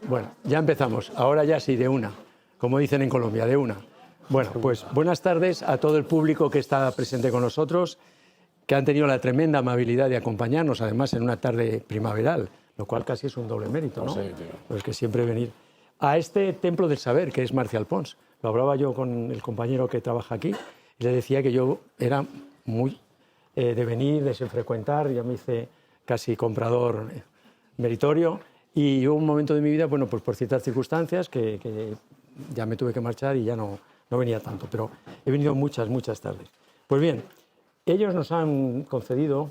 Bueno, ya empezamos. Ahora ya sí, de una. Como dicen en Colombia, de una. Bueno, pues buenas tardes a todo el público que está presente con nosotros, que han tenido la tremenda amabilidad de acompañarnos, además en una tarde primaveral, lo cual casi es un doble mérito, ¿no? Sí, tío. Pues que siempre venir a este templo del saber, que es Marcial Pons. Lo hablaba yo con el compañero que trabaja aquí y le decía que yo era muy de venir, de frecuentar, ya me hice casi comprador meritorio, y hubo un momento de mi vida, bueno, pues por ciertas circunstancias que ya me tuve que marchar y ya no venía tanto, pero he venido muchas tardes. Pues bien, ellos nos han concedido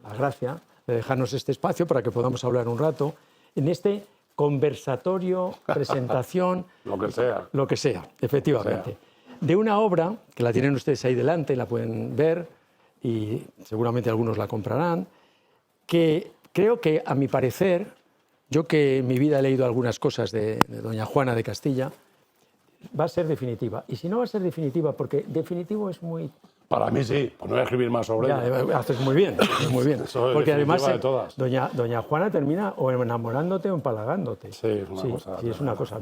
la gracia de dejarnos este espacio para que podamos hablar un rato en este conversatorio, presentación... Lo que sea, efectivamente. De una obra, que la tienen ustedes ahí delante, la pueden ver y seguramente algunos la comprarán, que creo que, a mi parecer, yo que en mi vida he leído algunas cosas de doña Juana de Castilla, va a ser definitiva. Y si no va a ser definitiva, porque definitivo es muy... Para mí sí, pues no voy a escribir más sobre ella. Haces muy bien, muy bien. Eso es porque además de todas. doña Juana termina o enamorándote o empalagánte. Sí, es una cosa. Sí, es una cosa.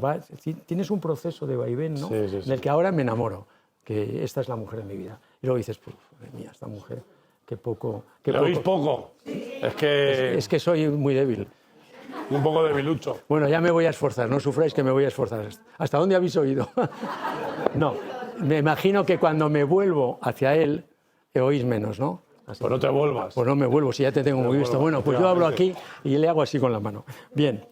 Tienes un proceso de vaivén, ¿no? Sí, en el que ahora me enamoro, que esta es la mujer de mi vida. Y luego dices, pues, madre mía, esta mujer, qué poco... ¿Le oís poco? Es que soy muy débil. Un poco debilucho. Bueno, ya me voy a esforzar, no sufráis que me voy a esforzar. ¿Hasta dónde habéis oído? No, me imagino que cuando me vuelvo hacia él, oís menos, ¿no? Así. Pues no te vuelvas. Pues no me vuelvo, si ya te tengo muy visto. Bueno, pues yo hablo aquí y le hago así con la mano. Bien,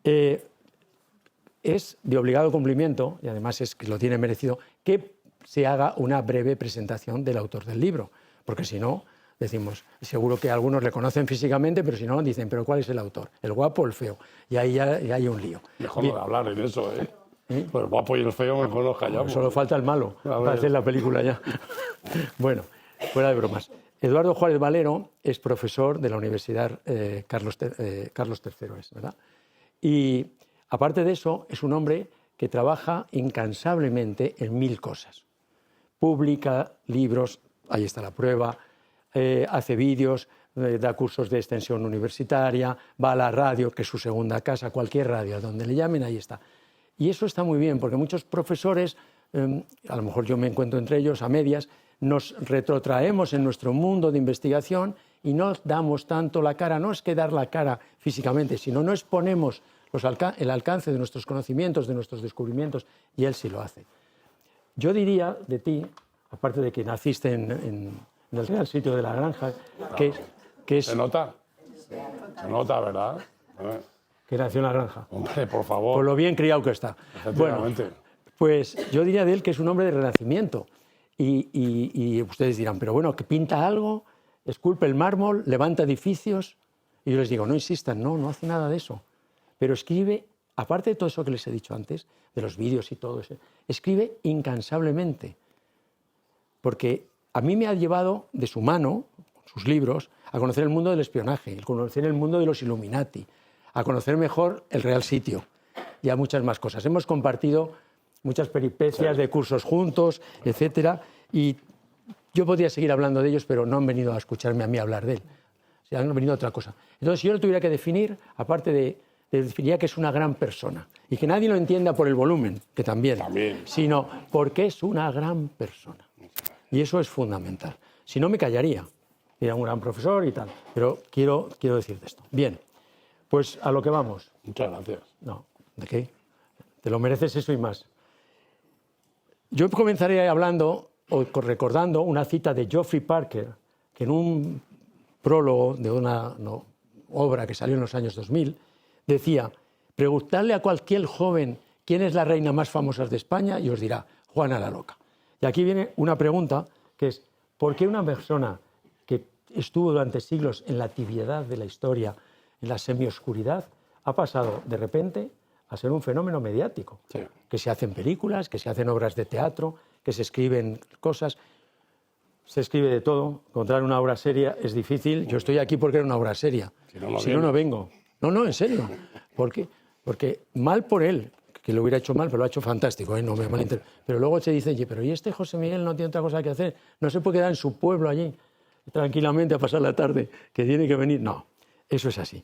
es de obligado cumplimiento, y además es que lo tiene merecido, que se haga una breve presentación del autor del libro, porque si no... Decimos, seguro que algunos le conocen físicamente, pero si no, dicen, ¿pero cuál es el autor? ¿El guapo o el feo? Y ahí ya hay un lío. Mejor no hablar en eso, ¿eh? Pues el guapo y el feo mejor nos callamos. Solo falta el malo para hacer la película ya. Bueno, fuera de bromas. Eduardo Juárez Valero es profesor de la Universidad Carlos III, ¿verdad? Y aparte de eso, es un hombre que trabaja incansablemente en 1000 cosas. Publica libros, ahí está la prueba, hace vídeos, da cursos de extensión universitaria, va a la radio, que es su segunda casa, cualquier radio, a donde le llamen, ahí está. Y eso está muy bien, porque muchos profesores, a lo mejor yo me encuentro entre ellos a medias, nos retrotraemos en nuestro mundo de investigación y no damos tanto la cara, no es que dar la cara físicamente, sino no exponemos el alcance de nuestros conocimientos, de nuestros descubrimientos, y él sí lo hace. Yo diría de ti, aparte de que naciste en el Real Sitio de la Granja, que es... ¿Se nota? Se nota, ¿verdad? Que nació en la granja. Hombre, por favor. Por lo bien criado que está. Efectivamente. Bueno, pues yo diría de él que es un hombre de renacimiento. Y ustedes dirán, pero bueno, que pinta algo, esculpe el mármol, levanta edificios. Y yo les digo, no insistan, no hace nada de eso. Pero escribe, aparte de todo eso que les he dicho antes, de los vídeos y todo eso, escribe incansablemente. Porque a mí me ha llevado de su mano, sus libros, a conocer el mundo del espionaje, a conocer el mundo de los Illuminati, a conocer mejor el Real Sitio y a muchas más cosas. Hemos compartido muchas peripecias de cursos juntos, etcétera, y yo podría seguir hablando de ellos, pero no han venido a escucharme a mí hablar de él. O sea, han venido a otra cosa. Entonces, si yo lo tuviera que definir, aparte de definiría que es una gran persona, y que nadie lo entienda por el volumen, que también. Sino porque es una gran persona. Y eso es fundamental. Si no, me callaría. Era un gran profesor y tal. Pero quiero decirte esto. Bien, pues a lo que vamos. Muchas gracias. No, ¿de qué? Te lo mereces eso y más. Yo comenzaré hablando o recordando una cita de Geoffrey Parker, que en un prólogo de una obra que salió en los años 2000, decía, preguntarle a cualquier joven quién es la reina más famosa de España y os dirá, Juana la Loca. Y aquí viene una pregunta que es, ¿por qué una persona que estuvo durante siglos en la tibiedad de la historia, en la semioscuridad, ha pasado de repente a ser un fenómeno mediático? Sí. Que se hacen películas, que se hacen obras de teatro, que se escriben cosas, se escribe de todo. Encontrar una obra seria es difícil. Yo estoy aquí porque era una obra seria. Si no, no vengo. No, en serio. ¿Por qué? Porque mal por él, que lo hubiera hecho mal, pero lo ha hecho fantástico, no me malinterpreten. Pero luego se dice, oye, pero ¿y este José Miguel no tiene otra cosa que hacer? ¿No se puede quedar en su pueblo allí tranquilamente a pasar la tarde, que tiene que venir? No, eso es así.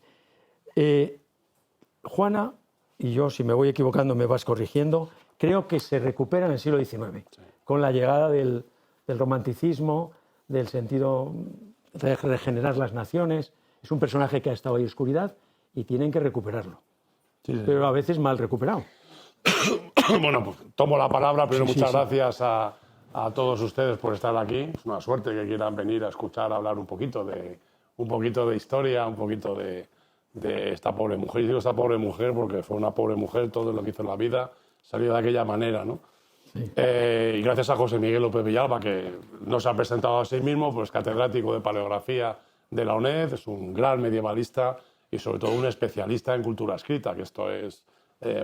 Juana, y yo si me voy equivocando me vas corrigiendo, creo que se recupera en el siglo XIX, con la llegada del romanticismo, del sentido de regenerar las naciones. Es un personaje que ha estado ahí en oscuridad y tienen que recuperarlo. Sí, sí. Pero a veces mal recuperado. Bueno, pues tomo la palabra. Primero, Sí, sí, muchas sí. gracias a todos ustedes por estar aquí. Es una suerte que quieran venir a escuchar, a hablar un poquito de historia, un poquito de esta pobre mujer. Y digo esta pobre mujer porque fue una pobre mujer, todo lo que hizo en la vida salió de aquella manera, ¿no? Sí. Y gracias a José Miguel López Villalba, que no se ha presentado a sí mismo, pues catedrático de paleografía de la UNED, es un gran medievalista y sobre todo un especialista en cultura escrita, que esto es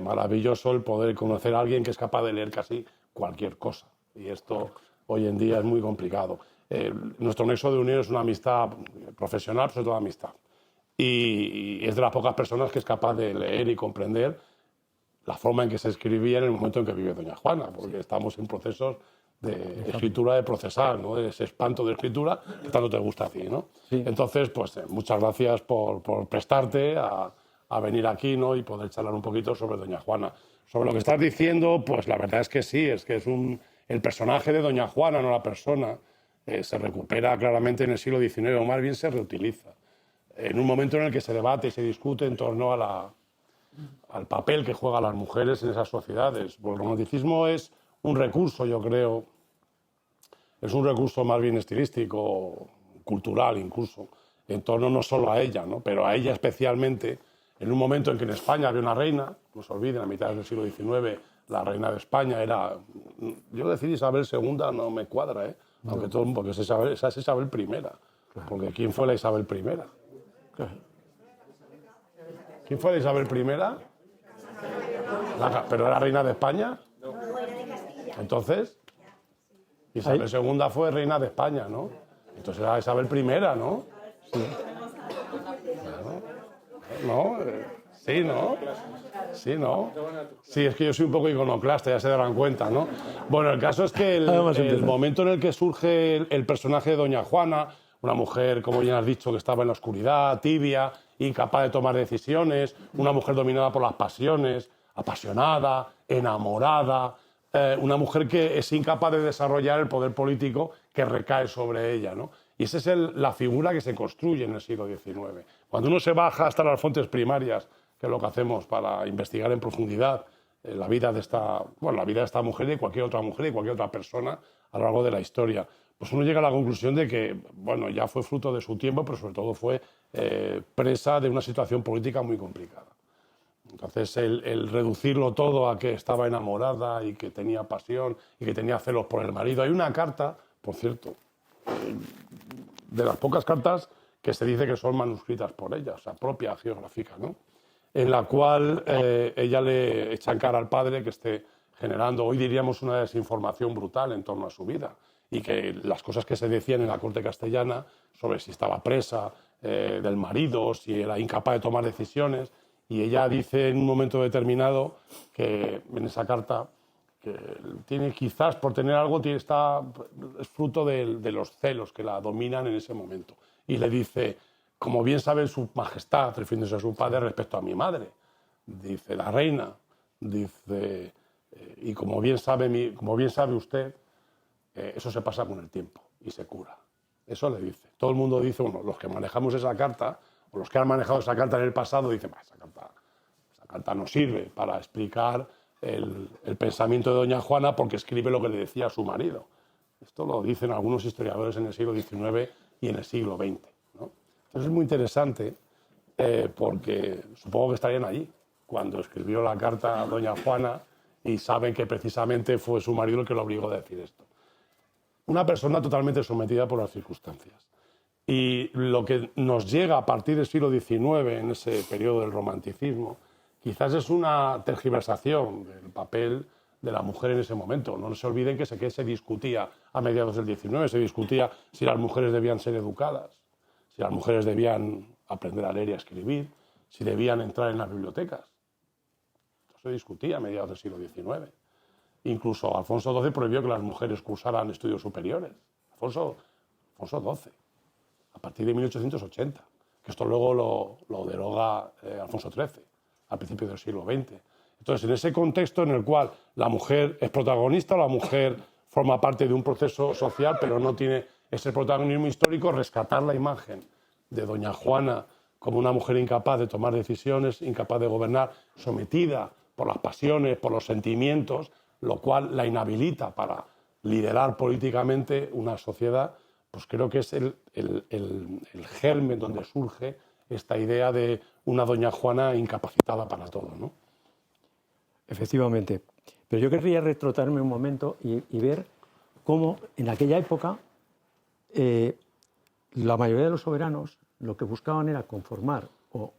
maravilloso, el poder conocer a alguien que es capaz de leer casi cualquier cosa. Y esto hoy en día es muy complicado. Nuestro nexo de unión es una amistad profesional, sobre todo amistad. Y es de las pocas personas que es capaz de leer y comprender la forma en que se escribía en el momento en que vive doña Juana, porque estamos en procesos de escritura, de procesar, ¿no? Ese espanto de escritura que tanto te gusta a ti, ¿no? Sí. Entonces, pues muchas gracias por prestarte a venir aquí, ¿no? Y poder charlar un poquito sobre doña Juana. Sobre lo que estás diciendo, pues la verdad es que sí, es que es el personaje de doña Juana, no la persona, se recupera claramente en el siglo XIX, o más bien se reutiliza. En un momento en el que se debate y se discute en torno al papel que juegan las mujeres en esas sociedades. Pues el romanticismo es un recurso, yo creo, es un recurso más bien estilístico, cultural incluso, en torno no solo a ella, ¿no? Pero a ella especialmente, en un momento en que en España había una reina, no se olviden, a mitad del siglo XIX la reina de España era, yo decir Isabel II no me cuadra, ¿eh? Aunque todo, porque esa es Isabel I, porque ¿quién fue la Isabel I? ¿Quién fue la Isabel I? ¿Pero era reina de España? Entonces, Isabel II fue reina de España, ¿no? Entonces era Isabel I, ¿no? Sí. ¿No? Sí, ¿no? Sí, ¿no? Sí, es que yo soy un poco iconoclasta, ya se darán cuenta, ¿no? Bueno, el caso es que el momento en el que surge el personaje de doña Juana, una mujer, como ya has dicho, que estaba en la oscuridad, tibia, incapaz de tomar decisiones, una mujer dominada por las pasiones, apasionada, enamorada, una mujer que es incapaz de desarrollar el poder político que recae sobre ella, ¿no? Y esa es la figura que se construye en el siglo XIX. Cuando uno se baja hasta las fuentes primarias, que es lo que hacemos para investigar en profundidad la vida de esta mujer y de cualquier otra mujer y cualquier otra persona a lo largo de la historia, pues uno llega a la conclusión de que, bueno, ya fue fruto de su tiempo, pero sobre todo fue presa de una situación política muy complicada. Entonces, el reducirlo todo a que estaba enamorada y que tenía pasión y que tenía celos por el marido. Hay una carta, por cierto, de las pocas cartas que se dice que son manuscritas por ella, o sea, propia geográfica, ¿no? En la cual ella le echa en cara al padre que esté generando, hoy diríamos, una desinformación brutal en torno a su vida y que las cosas que se decían en la corte castellana sobre si estaba presa del marido, si era incapaz de tomar decisiones, y ella dice en un momento determinado que en esa carta que tiene, quizás por tener algo, es fruto de los celos que la dominan en ese momento. Y le dice, como bien sabe su majestad, refiriéndose a su padre respecto a mi madre, dice la reina, dice, y como bien sabe usted, eso se pasa con el tiempo y se cura. Eso le dice. Todo el mundo dice, bueno, los que manejamos esa carta, o los que han manejado esa carta en el pasado, dicen, esa carta no sirve para explicar el pensamiento de doña Juana porque escribe lo que le decía a su marido. Esto lo dicen algunos historiadores en el siglo XIX y en el siglo XX, ¿no? Entonces es muy interesante porque supongo que estarían allí cuando escribió la carta a doña Juana y saben que precisamente fue su marido el que lo obligó a decir esto. Una persona totalmente sometida por las circunstancias. Y lo que nos llega a partir del siglo XIX, en ese periodo del romanticismo, quizás es una tergiversación del papel de la mujer en ese momento. No se olviden que se discutía a mediados del XIX, se discutía si las mujeres debían ser educadas, si las mujeres debían aprender a leer y a escribir, si debían entrar en las bibliotecas. Eso se discutía a mediados del siglo XIX. Incluso Alfonso XII prohibió que las mujeres cursaran estudios superiores. Alfonso XII, a partir de 1880, que esto luego lo deroga Alfonso XIII. a principios del siglo XX. Entonces, en ese contexto en el cual la mujer es protagonista, la mujer forma parte de un proceso social, pero no tiene ese protagonismo histórico, rescatar la imagen de doña Juana como una mujer incapaz de tomar decisiones, incapaz de gobernar, sometida por las pasiones, por los sentimientos, lo cual la inhabilita para liderar políticamente una sociedad, pues creo que es el germen donde surge esta idea de una doña Juana incapacitada para todo, ¿no? Efectivamente. Pero yo querría retrotraerme un momento y ver cómo en aquella época la mayoría de los soberanos lo que buscaban era conformar o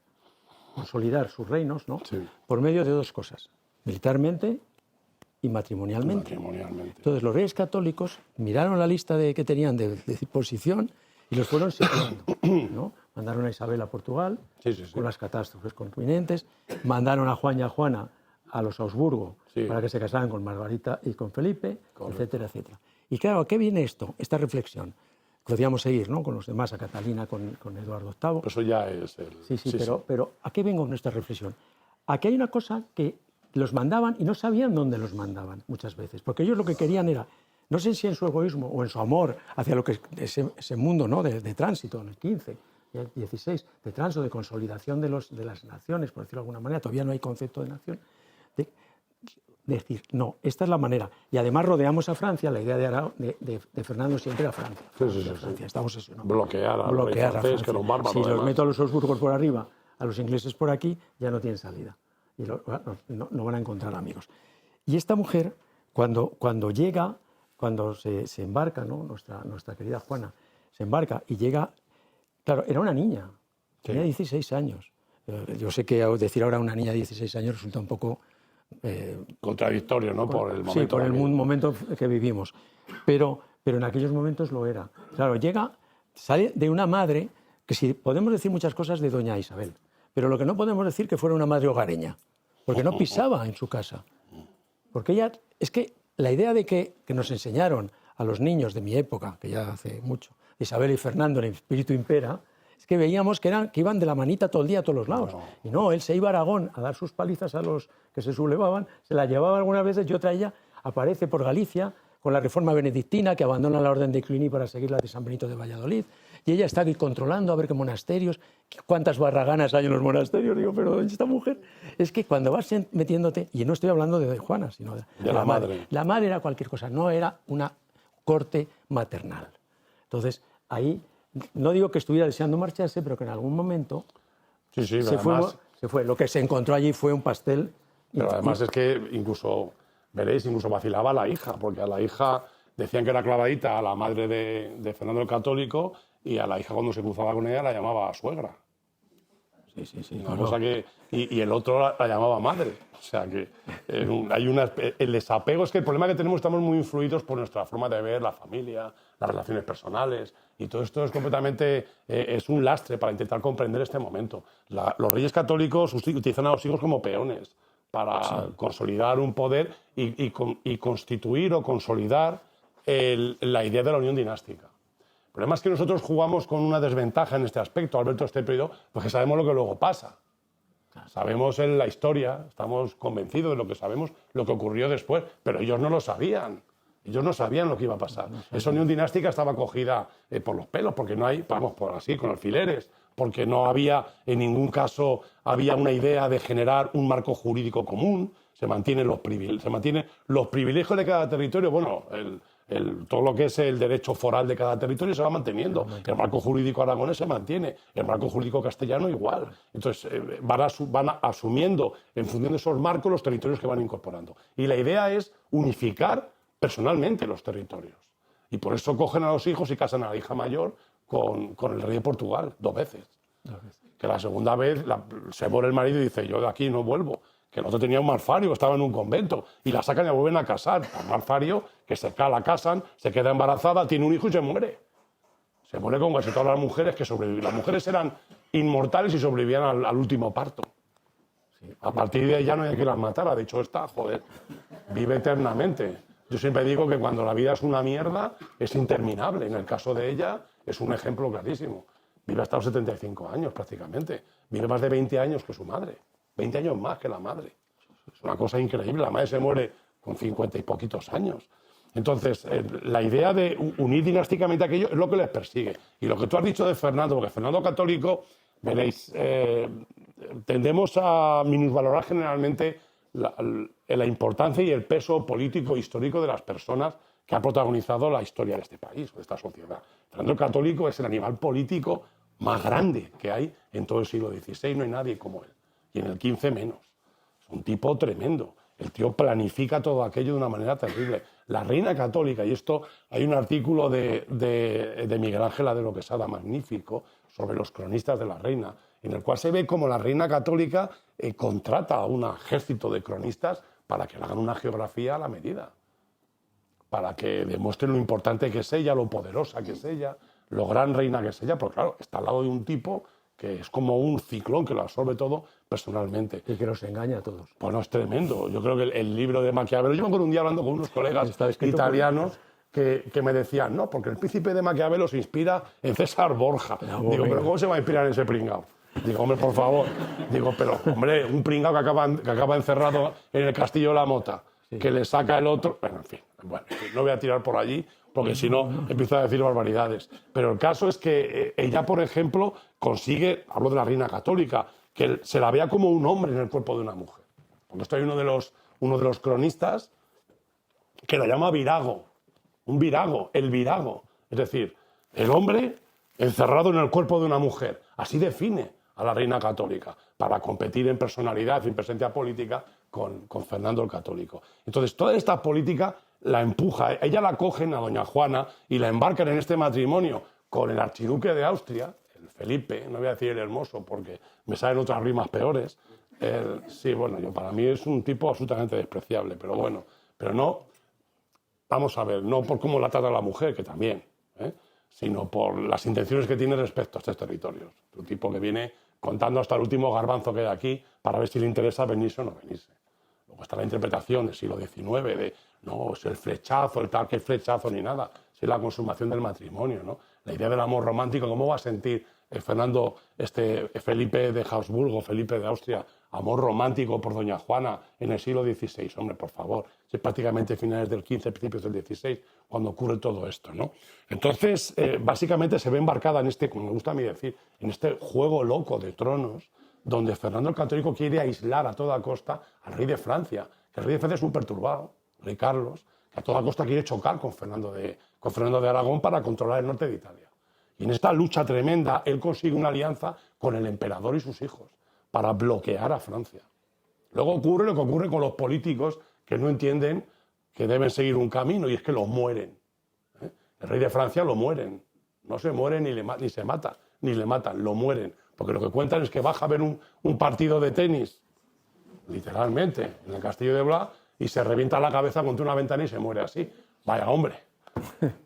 consolidar sus reinos, ¿no? Sí. Por medio de dos cosas, militarmente y matrimonialmente. Entonces los reyes católicos miraron la lista que tenían de disposición y los fueron situando, ¿no? Mandaron a Isabel a Portugal, con las catástrofes continentes, mandaron a Juan y a Juana a los Augsburgo para que se casaran con Margarita y con Felipe, etcétera, etcétera. Y claro, ¿a qué viene esto, esta reflexión? Podríamos seguir, ¿no?, con los demás, a Catalina, con Eduardo VIII. Eso ya es pero ¿a qué vengo con esta reflexión? Aquí hay una cosa que los mandaban y no sabían dónde los mandaban muchas veces, porque ellos lo que querían era, no sé si en su egoísmo o en su amor hacia lo que ese mundo, ¿no?, de tránsito en el 15, el 16, de tránsito, de consolidación de las naciones, por decirlo de alguna manera, todavía no hay concepto de nación, de decir, no, esta es la manera. Y además rodeamos a Francia, la idea de Fernando siempre era Francia. Francia está obsesionado. Bloquear a Francia. Que los bárbaros, si los meto a los Habsburgos por arriba, a los ingleses por aquí, ya no tienen salida. Y no van a encontrar amigos. Y esta mujer, cuando llega, cuando se embarca, ¿no?, nuestra querida Juana, se embarca y llega, claro, era una niña, tenía 16 años. Yo sé que decir ahora una niña de 16 años resulta un poco contradictorio, ¿no? Por el momento. Sí, por el momento que vivimos. Pero en aquellos momentos lo era. Claro, sale de una madre que sí, podemos decir muchas cosas de doña Isabel, pero lo que no podemos decir que fuera una madre hogareña, porque no pisaba en su casa. Porque ella, es que la idea de que nos enseñaron a los niños de mi época, que ya hace mucho, Isabel y Fernando, el espíritu impera, es que veíamos que iban de la manita todo el día a todos los lados. No. Y no, él se iba a Aragón a dar sus palizas a los que se sublevaban, se la llevaba algunas veces y otra ella aparece por Galicia con la reforma benedictina, que abandona la orden de Cluny para seguir la de San Benito de Valladolid. Y ella está aquí controlando a ver qué monasterios, cuántas barraganas hay en los monasterios. Digo, pero esta mujer, es que cuando vas metiéndote, y no estoy hablando de Juana, sino de la madre. La madre era cualquier cosa, no era una corte maternal. Entonces, ahí, no digo que estuviera deseando marcharse, pero que en algún momento se fue. Lo que se encontró allí fue un pastel. Pero además es que incluso vacilaba a la hija, porque a la hija decían que era clavadita a la madre de Fernando el Católico, y a la hija cuando se cruzaba con ella la llamaba suegra. Sí. Una cosa que, y el otro la llamaba madre. O sea que el desapego es que el problema que tenemos, estamos muy influidos por nuestra forma de ver la familia, las relaciones personales, y todo esto es completamente, es un lastre para intentar comprender este momento. Los reyes católicos utilizan a los hijos como peones para consolidar un poder y constituir o consolidar la idea de la unión dinástica. El problema es que nosotros jugamos con una desventaja en este aspecto, Alberto Esteprio y yo, porque sabemos lo que luego pasa. Sabemos en la historia, estamos convencidos de lo que sabemos, lo que ocurrió después, pero ellos no lo sabían. Ellos no sabían lo que iba a pasar. Esa unión dinástica estaba cogida por los pelos, porque no hay, vamos, por así, con alfileres, porque no había, en ningún caso, había una idea de generar un marco jurídico común, se mantienen los privilegios de cada territorio, bueno, todo lo que es el derecho foral de cada territorio se va manteniendo. El marco jurídico aragonés se mantiene, el marco jurídico castellano igual. Entonces van asumiendo en función de esos marcos los territorios que van incorporando. Y la idea es unificar personalmente los territorios. Y por eso cogen a los hijos y casan a la hija mayor con el rey de Portugal 2 veces. Que la segunda vez se muere el marido y dice, yo de aquí no vuelvo. Que el otro tenía un malfario, estaba en un convento, y la sacan y la vuelven a casar. Por malfario, que la casan, se queda embarazada, tiene un hijo y se muere. Se muere con casi todas las mujeres que sobreviven. Las mujeres eran inmortales y sobrevivían al último parto. A partir de ahí ya no hay que las matara. De hecho, vive eternamente. Yo siempre digo que cuando la vida es una mierda, es interminable. En el caso de ella, es un ejemplo clarísimo. Vive hasta los 75 años prácticamente. Vive más de 20 años que su madre. 20 años más que la madre. Es una cosa increíble, la madre se muere con 50 y poquitos años. Entonces, la idea de unir dinásticamente aquello es lo que les persigue. Y lo que tú has dicho de Fernando, porque Fernando católico, veréis, tendemos a minusvalorar generalmente la importancia y el peso político e histórico de las personas que han protagonizado la historia de este país, de esta sociedad. Fernando el Católico es el animal político más grande que hay en todo el siglo XVI, no hay nadie como él. Y en el XV menos. Es un tipo tremendo. El tío planifica todo aquello de una manera terrible. La reina católica, y esto hay un artículo de Miguel Ángel Adero Quesada magnífico sobre los cronistas de la reina, en el cual se ve cómo la reina católica contrata a un ejército de cronistas para que le hagan una geografía a la medida, para que demuestren lo importante que es ella, lo poderosa que es ella, lo gran reina que es ella, porque claro, está al lado de un tipo que es como un ciclón que lo absorbe todo personalmente. Y que los engaña a todos. Bueno, es tremendo. Yo creo que el libro de Maquiavelo... Yo me acuerdo un día hablando con unos colegas italianos que me decían, no, porque el príncipe de Maquiavelo se inspira en César Borja. Digo, pero ¿cómo se va a inspirar en ese pringao? Digo, hombre, por favor. Digo, pero, hombre, un pringao que acaba encerrado en el castillo de la Mota, sí, que le saca el otro... Bueno, en fin, no voy a tirar por allí, porque si no empiezo a decir barbaridades. Pero el caso es que ella, por ejemplo, consigue, hablo de la reina católica, que se la vea como un hombre en el cuerpo de una mujer. Porque esto hay uno de los cronistas que la llama virago. Un virago, el virago. Es decir, el hombre encerrado en el cuerpo de una mujer. Así define a la reina católica, para competir en personalidad y en presencia política con Fernando el Católico. Entonces, toda esta política la empuja, ella la cogen a doña Juana y la embarcan en este matrimonio con el archiduque de Austria, el Felipe, no voy a decir el hermoso porque me salen otras rimas peores. Sí, bueno, para mí es un tipo absolutamente despreciable, pero bueno, pero no, vamos a ver, no por cómo la trata la mujer, que también, sino por las intenciones que tiene respecto a estos territorios. Un tipo que viene contando hasta el último garbanzo que hay aquí para ver si le interesa venirse o no venirse. Luego está la interpretación del siglo XIX de no, es el flechazo, el tal que flechazo ni nada, es la consumación del matrimonio, ¿no? La idea del amor romántico, ¿cómo va a sentir Fernando, Felipe de Habsburgo, Felipe de Austria, amor romántico por doña Juana en el siglo XVI? Hombre, por favor, es prácticamente finales del XV, principios del XVI, cuando ocurre todo esto, ¿no? Entonces, básicamente se ve embarcada en este, como me gusta a mí decir, en este juego loco de tronos, donde Fernando el Católico quiere aislar a toda costa al rey de Francia, que el rey de Francia es un perturbado, rey Carlos, que a toda costa quiere chocar con Fernando de Aragón para controlar el norte de Italia. Y en esta lucha tremenda, él consigue una alianza con el emperador y sus hijos para bloquear a Francia. Luego ocurre lo que ocurre con los políticos que no entienden que deben seguir un camino, y es que los mueren. El rey de Francia lo mueren. No se muere ni se mata, ni le matan, lo mueren. Porque lo que cuentan es que baja a ver un partido de tenis, literalmente, en el castillo de Blois, y se revienta la cabeza contra una ventana y se muere así. Vaya hombre.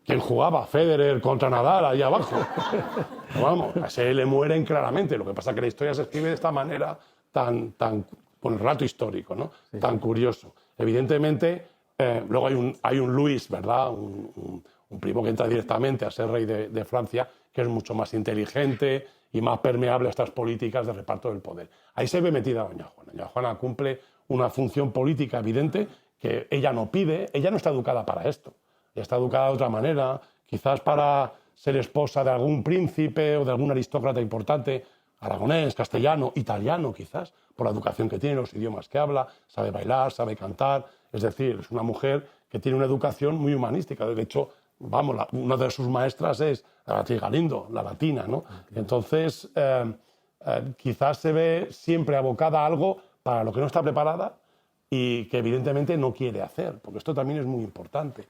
¿Quién jugaba? Federer contra Nadal, ahí abajo. Vamos, a ese le mueren claramente. Lo que pasa es que la historia se escribe de esta manera tan con el relato histórico, ¿no? Sí. Tan curioso. Evidentemente, luego hay un Luis, ¿verdad? Un primo que entra directamente a ser rey de Francia, que es mucho más inteligente y más permeable a estas políticas de reparto del poder. Ahí se ve metida doña Juana. Doña Juana cumple una función política evidente que ella no pide, ella no está educada para esto. Ella está educada de otra manera, quizás para ser esposa de algún príncipe o de algún aristócrata importante, aragonés, castellano, italiano quizás, por la educación que tiene, los idiomas que habla, sabe bailar, sabe cantar. Es decir, es una mujer que tiene una educación muy humanística. De hecho, vamos, una de sus maestras es la Beatriz Galindo, la latina, ¿no? Entonces, quizás se ve siempre abocada a algo para lo que no está preparada y que evidentemente no quiere hacer, porque esto también es muy importante,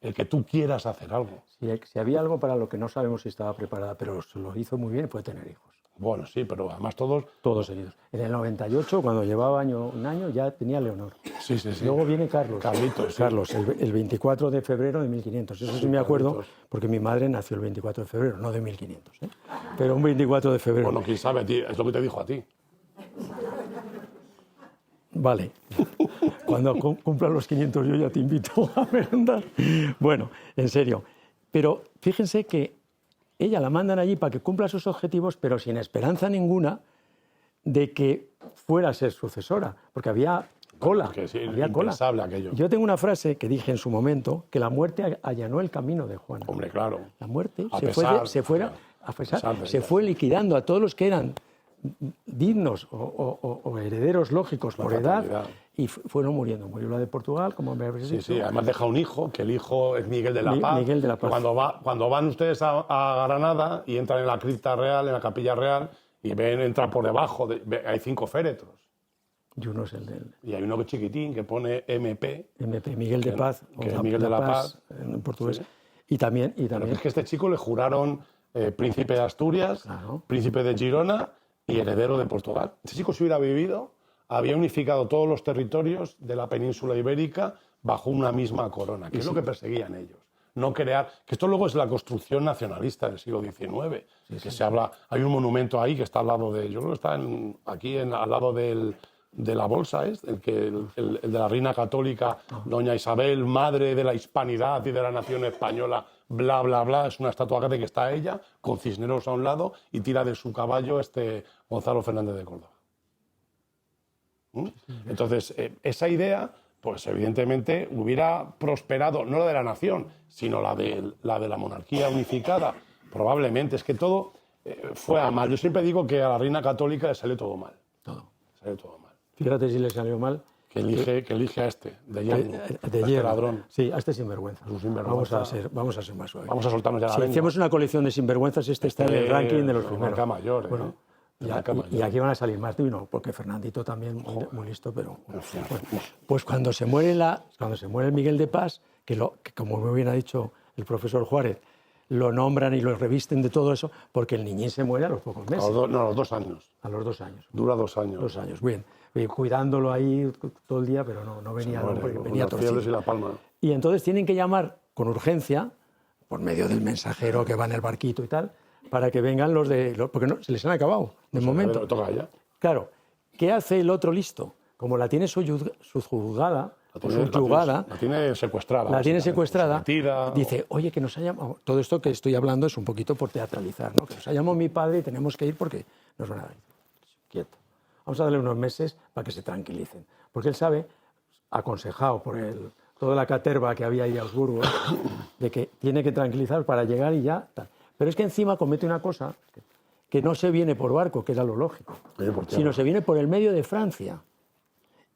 el que tú quieras hacer algo. Si había algo para lo que no sabemos si estaba preparada, pero se lo hizo muy bien, fue tener hijos. Bueno, sí, pero además todos seguidos. En el 98, cuando llevaba un año, ya tenía Leonor. Sí. Luego viene Carlos. Carlitos, sí. Carlos, el 24 de febrero de 1500. Eso sí me acuerdo, porque mi madre nació el 24 de febrero, no de 1500, ¿eh? Pero un 24 de febrero. Bueno, quién sabe, es lo que te dijo a ti. Vale. Cuando cumplan los 500 yo ya te invito a merendar. Bueno, en serio. Pero fíjense que ella la mandan allí para que cumpla sus objetivos, pero sin esperanza ninguna de que fuera a ser sucesora, porque había cola. Que sí, había cola. impensable aquello. Yo tengo una frase que dije en su momento, que la muerte allanó el camino de Juana. Hombre, claro. La muerte A se pesar, fue liquidando a todos los que eran dignos o herederos lógicos por edad y fueron muriendo. Murió la de Portugal, como me habéis dicho. Sí, además deja un hijo, que el hijo es Miguel de la Paz. Miguel de la Paz. Cuando van ustedes a Granada y entran en la cripta real, en la capilla real, y ven, entran por debajo, hay 5 féretros. Y uno es el del... Y hay uno que es chiquitín, que pone MP. MP, Miguel de Paz. Que es Miguel de la Paz. En portugués. Sí. Y también... Pero es que a este chico le juraron príncipe de Asturias, Claro. príncipe de Girona y heredero de Portugal. Este chico, si hubiera vivido, había unificado todos los territorios de la península ibérica bajo una misma corona, que es lo que perseguían ellos. No crear... Que esto luego es la construcción nacionalista del siglo XIX. Que se habla... Hay un monumento ahí que está al lado de... Yo creo que está al lado de la bolsa, el de la reina católica, doña Isabel, madre de la hispanidad y de la nación española, bla, bla, bla. Es una estatua que está ella, con Cisneros a un lado, y tira de su caballo Gonzalo Fernández de Córdoba. Entonces, esa idea, pues evidentemente hubiera prosperado, no la de la nación, sino la de la monarquía unificada. Probablemente, es que todo fue a mal. Yo siempre digo que a la reina católica le salió todo mal. Todo. Salió todo mal. Fíjate si le salió mal. Que elige a este, de hierro, De a este hierro. ladrón. Sí, a este sinvergüenza. Es un sinvergüenza. Vamos a ser más suaves. Vamos a soltarnos ya la Si lengua. hacemos una colección de sinvergüenzas, este está en el ranking de los primeros. Marca mayor, Bueno, y aquí van a salir más de uno, porque Fernandito también muy listo, pero... Pues cuando se muere el Miguel de Paz, que como muy bien ha dicho el profesor Juárez, lo nombran y lo revisten de todo eso, porque el niñín se muere a los pocos meses. A los 2 años. A los 2 años. Dura 2 años. 2 años, bien. Cuidándolo ahí todo el día, pero no venía, porque venía torcido. Y la palma. Y entonces tienen que llamar con urgencia, por medio del mensajero que va en el barquito y tal, para que vengan porque se les han acabado, de momento. Le toca ya. Claro, ¿qué hace el otro listo? Como la tiene subyugada, La tiene secuestrada. la tiene secuestrada, Sometida, dice, oye, que nos ha llamado... Todo esto que estoy hablando es un poquito por teatralizar, ¿no? Que nos ha llamado mi padre y tenemos que ir porque nos van a dar. Quieto. Vamos a darle unos meses para que se tranquilicen. Porque él sabe, aconsejado por toda la caterva que había ahí a Augsburgo, de que tiene que tranquilizar para llegar y ya... Tal. Pero es que encima comete una cosa que no se viene por barco, que era lo lógico, sino se viene por el medio de Francia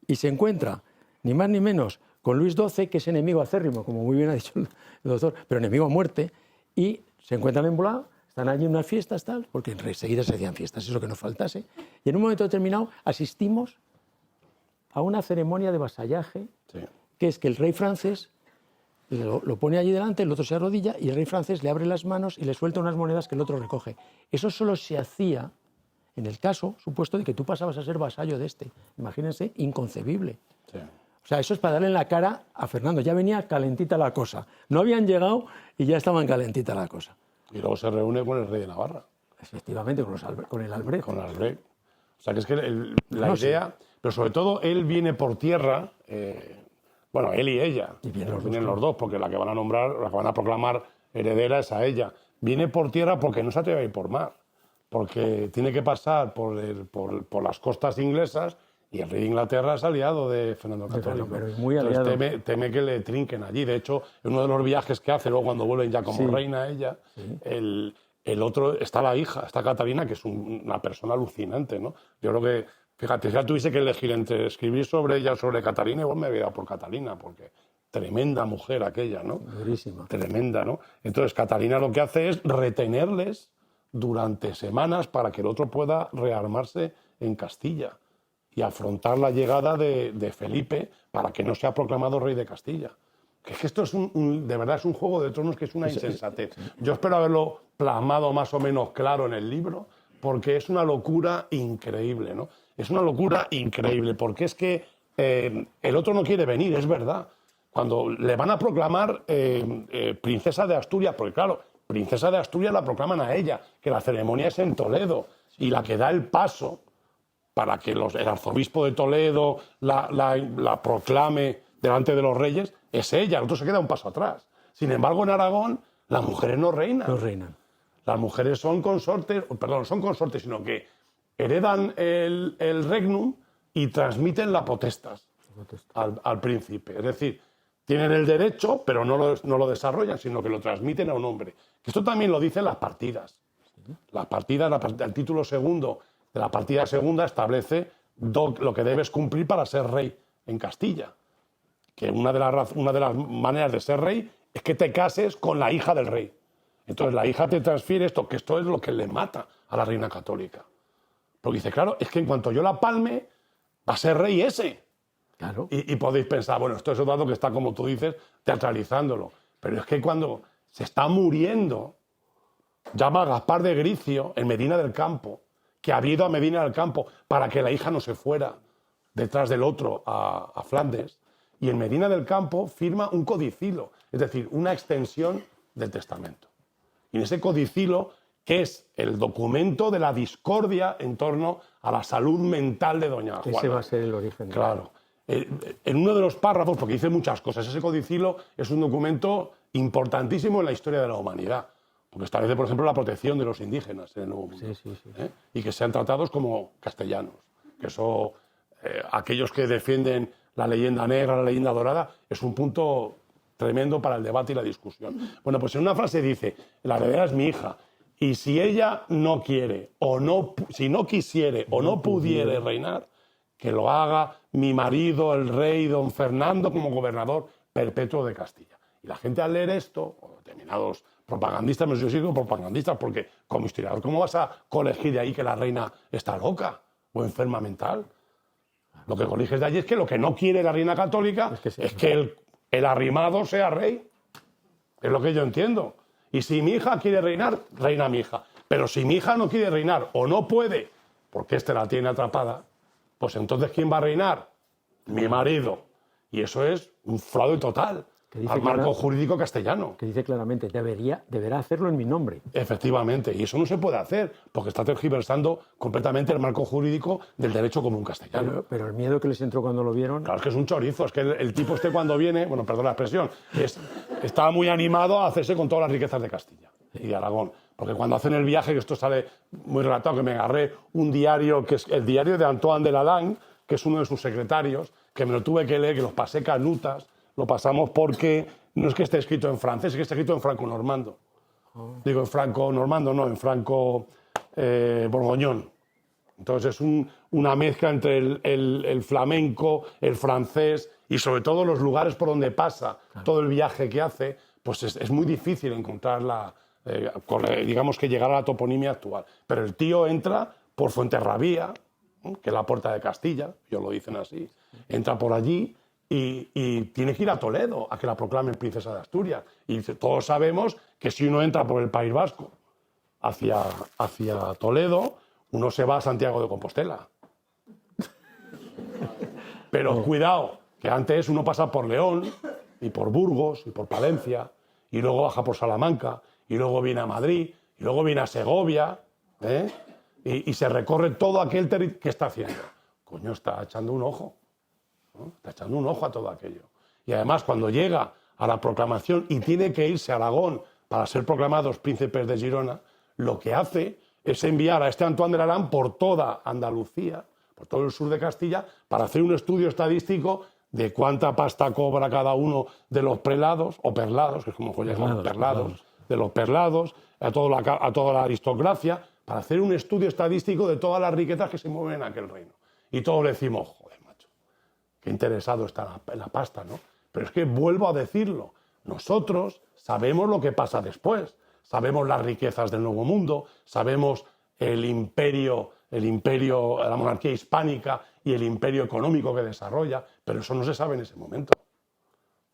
y se encuentra, ni más ni menos, con Luis XII, que es enemigo acérrimo, como muy bien ha dicho el doctor, pero enemigo a muerte, y se encuentran en Blois, están allí en unas fiestas, tal, porque enseguida se hacían fiestas, eso que nos faltase, y en un momento determinado asistimos a una ceremonia de vasallaje, que es que el rey francés lo pone allí delante, el otro se arrodilla y el rey francés le abre las manos y le suelta unas monedas que el otro recoge. Eso solo se hacía en el caso supuesto de que tú pasabas a ser vasallo de este. Imagínense, inconcebible. Sí. O sea, eso es para darle en la cara a Fernando. Ya venía calentita la cosa. No habían llegado y ya estaban calentita la cosa. Y luego se reúne con el rey de Navarra. Efectivamente, con el Albrecht. Con Albrecht. O sea, que es que la idea... Sí. Pero sobre todo, él viene por tierra... Bueno, él y ella. Y vienen los dos, porque la que van a nombrar, la que van a proclamar heredera es a ella. Viene por tierra porque no se atreve a ir por mar. Porque tiene que pasar por las costas inglesas y el rey de Inglaterra es aliado de Fernando el Católico. Pero es muy aliado. Entonces teme que le trinquen allí. De hecho, en uno de los viajes que hace, luego cuando vuelven ya como reina ella, el otro, está la hija, está Catalina, que es una persona alucinante, ¿no? Yo creo que, fíjate, si ya tuviese que elegir entre escribir sobre ella o sobre Catalina, igual me había dado por Catalina, porque tremenda mujer aquella, ¿no? Durísima. Tremenda, ¿no? Entonces, Catalina lo que hace es retenerles durante semanas para que el otro pueda rearmarse en Castilla y afrontar la llegada de Felipe para que no sea proclamado rey de Castilla. Que es que esto es de verdad es un juego de tronos que es una insensatez. Yo espero haberlo plasmado más o menos claro en el libro, porque es una locura increíble, ¿no? Es una locura increíble, porque es que el otro no quiere venir, es verdad. Cuando le van a proclamar princesa de Asturias, porque claro, princesa de Asturias la proclaman a ella, que la ceremonia es en Toledo, y la que da el paso para que el arzobispo de Toledo la proclame delante de los reyes es ella, el otro se queda un paso atrás. Sin embargo, en Aragón las mujeres no reinan. No reinan. Las mujeres son consortes, sino que heredan el regnum y transmiten la potestas al príncipe. Es decir, tienen el derecho, pero no lo desarrollan, sino que lo transmiten a un hombre. Esto también lo dicen las partidas. Las partidas, el título segundo de la partida segunda establece lo que debes cumplir para ser rey en Castilla. Que una de las maneras de ser rey es que te cases con la hija del rey. Entonces la hija te transfiere esto, que esto es lo que le mata a la reina católica. Porque dice, claro, es que en cuanto yo la palme, va a ser rey ese. Claro. Y podéis pensar, bueno, esto es otro dato que está, como tú dices, teatralizándolo. Pero es que cuando se está muriendo, llama a Gaspar de Gricio en Medina del Campo, que había ido a Medina del Campo para que la hija no se fuera detrás del otro a Flandes, y en Medina del Campo firma un codicilo, es decir, una extensión del testamento. Y en ese codicilo, que es el documento de la discordia en torno a la salud mental de doña Juana. Ese va a ser el origen. Claro. En uno de los párrafos, porque dice muchas cosas, ese codicilo es un documento importantísimo en la historia de la humanidad, porque establece, por ejemplo, la protección de los indígenas en el Nuevo Mundo. Sí. Y que sean tratados como castellanos. Que eso, aquellos que defienden la leyenda negra, la leyenda dorada, es un punto tremendo para el debate y la discusión. Bueno, pues en una frase dice, la heredera es mi hija, y si ella no quiere, si no quisiere o no pudiere reinar, que lo haga mi marido, el rey don Fernando, como gobernador perpetuo de Castilla. Y la gente al leer esto, o determinados propagandistas, yo sigo propagandistas, porque como historiador, ¿cómo vas a colegir de ahí que la reina está loca o enferma mental? Lo que coleges de allí es que lo que no quiere la reina católica es que el arrimado sea rey. Es lo que yo entiendo. Y si mi hija quiere reinar, reina mi hija. Pero si mi hija no quiere reinar o no puede, porque la tiene atrapada, pues entonces ¿quién va a reinar? Mi marido. Y eso es un fraude total al marco jurídico castellano. Que dice claramente, deberá hacerlo en mi nombre. Efectivamente, y eso no se puede hacer, porque está tergiversando completamente el marco jurídico del derecho común castellano. Pero el miedo que les entró cuando lo vieron... Claro, es que es un chorizo, es que el tipo cuando viene, bueno, perdón la expresión, estaba muy animado a hacerse con todas las riquezas de Castilla y de Aragón. Porque cuando hacen el viaje, que esto sale muy relatado, que me agarré un diario, que es el diario de Antoine de Lalande, que es uno de sus secretarios, que me lo tuve que leer, que los pasé canutas, lo pasamos porque no es que esté escrito en francés, es que está escrito en franco-normando. Digo, en franco-normando, no, en franco-borgoñón. Entonces es una mezcla entre el flamenco, el francés y sobre todo los lugares por donde pasa, todo el viaje que hace, pues es muy difícil encontrar digamos que llegar a la toponimia actual. Pero el tío entra por Fuenterrabía, que es la puerta de Castilla, ellos lo dicen así, entra por allí y tiene que ir a Toledo a que la proclamen princesa de Asturias. Y todos sabemos que si uno entra por el País Vasco hacia Toledo, uno se va a Santiago de Compostela. Pero cuidado, que antes uno pasa por León y por Burgos y por Palencia y luego baja por Salamanca y luego viene a Madrid y luego viene a Segovia, y se recorre todo aquel territorio. ¿Qué está haciendo? Coño, está echando un ojo, ¿no? Está echando un ojo a todo aquello. Y además, cuando llega a la proclamación y tiene que irse a Aragón para ser proclamados príncipes de Girona, lo que hace es enviar a este Antoine de Lalande por toda Andalucía, por todo el sur de Castilla, para hacer un estudio estadístico de cuánta pasta cobra cada uno de los prelados, o perlados, que es como llaman, perlados, de los perlados, a toda la aristocracia, para hacer un estudio estadístico de todas las riquezas que se mueven en aquel reino. Y todos le decimos, joder, macho, qué interesado está en la pasta, ¿no? Pero es que vuelvo a decirlo, nosotros sabemos lo que pasa después, sabemos las riquezas del Nuevo Mundo, sabemos el imperio, la monarquía hispánica y el imperio económico que desarrolla, pero eso no se sabe en ese momento.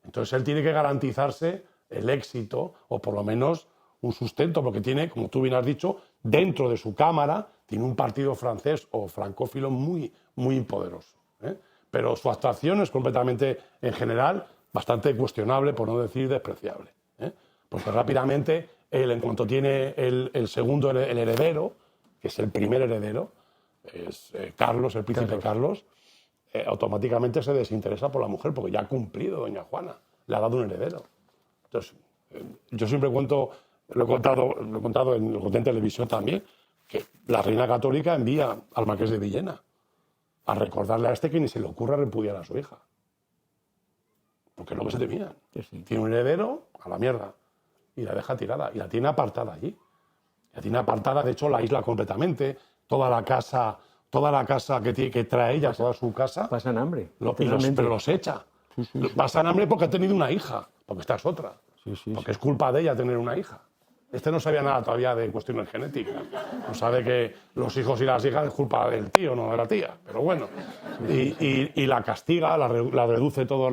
Entonces él tiene que garantizarse el éxito, o por lo menos un sustento, porque tiene, como tú bien has dicho, dentro de su cámara, tiene un partido francés o francófilo muy, muy poderoso. Pero su actuación es completamente, en general, bastante cuestionable, por no decir despreciable. Porque rápidamente, él, en cuanto tiene el segundo, el heredero, que es el primer heredero, es Carlos, el príncipe Carlos, automáticamente se desinteresa por la mujer, porque ya ha cumplido doña Juana, le ha dado un heredero. Entonces, yo siempre cuento, lo he contado, lo conté en televisión también, que la reina católica envía al marqués de Villena a recordarle a este que ni se le ocurra repudiar a su hija. Porque es lo que se temía. Sí. Tiene un heredero, a la mierda, y la deja tirada, y la tiene apartada allí. La tiene apartada, de hecho, la isla completamente, toda la casa que trae ella, toda su casa. Pasan hambre. Pero los echa. Sí. Pasan hambre porque ha tenido una hija, porque esta es otra. Sí. Porque es culpa de ella tener una hija. Este no sabía nada todavía de cuestiones genéticas. No sabe que los hijos y las hijas es culpa del tío, no de la tía. Pero bueno. Y la castiga, la reduce todo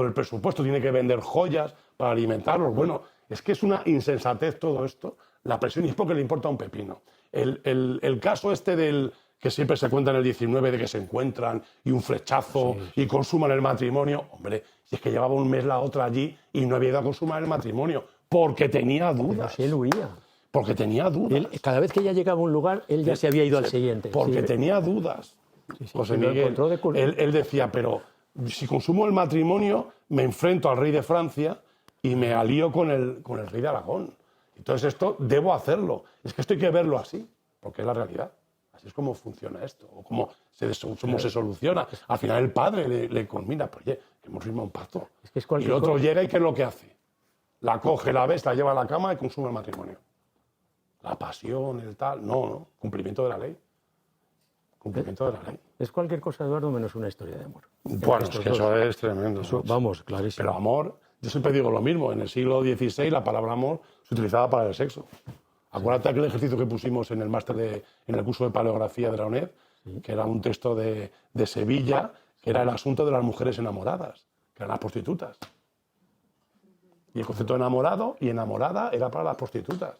el presupuesto, tiene que vender joyas para alimentarlos. Bueno, es que es una insensatez todo esto. La presión, y es porque le importa un pepino. El caso este del que siempre se cuenta en el 19 de que se encuentran y un flechazo y consuman el matrimonio. Hombre, si es que llevaba un mes la otra allí y no había ido a consumar el matrimonio porque tenía dudas. Pero si él huía. Porque tenía dudas. Cada vez que ella llegaba a un lugar, él ya se había ido al siguiente. Porque tenía dudas. José Miguel, él decía, pero si consumo el matrimonio, me enfrento al rey de Francia y me alío con el rey de Aragón. Entonces esto debo hacerlo. Es que esto hay que verlo así, porque es la realidad. Así es como funciona esto, o cómo se soluciona. Al final el padre le conmina, pues oye, que hemos firmado un pacto. Y el otro llega y ¿qué es lo que hace? La coge, la besa, la lleva a la cama y consume el matrimonio. La pasión, el tal... No, cumplimiento de la ley. Cumplimiento de la ley. Es cualquier cosa, Eduardo, menos una historia de amor. Bueno, es que eso es tremendo. Eso, vamos, clarísimo. Pero amor, yo siempre digo lo mismo. En el siglo XVI la palabra amor se utilizaba para el sexo. Acuérdate aquel ejercicio que pusimos en el máster en el curso de paleografía de la UNED, que era un texto de Sevilla, que era el asunto de las mujeres enamoradas, que eran las prostitutas. Y el concepto de enamorado y enamorada era para las prostitutas.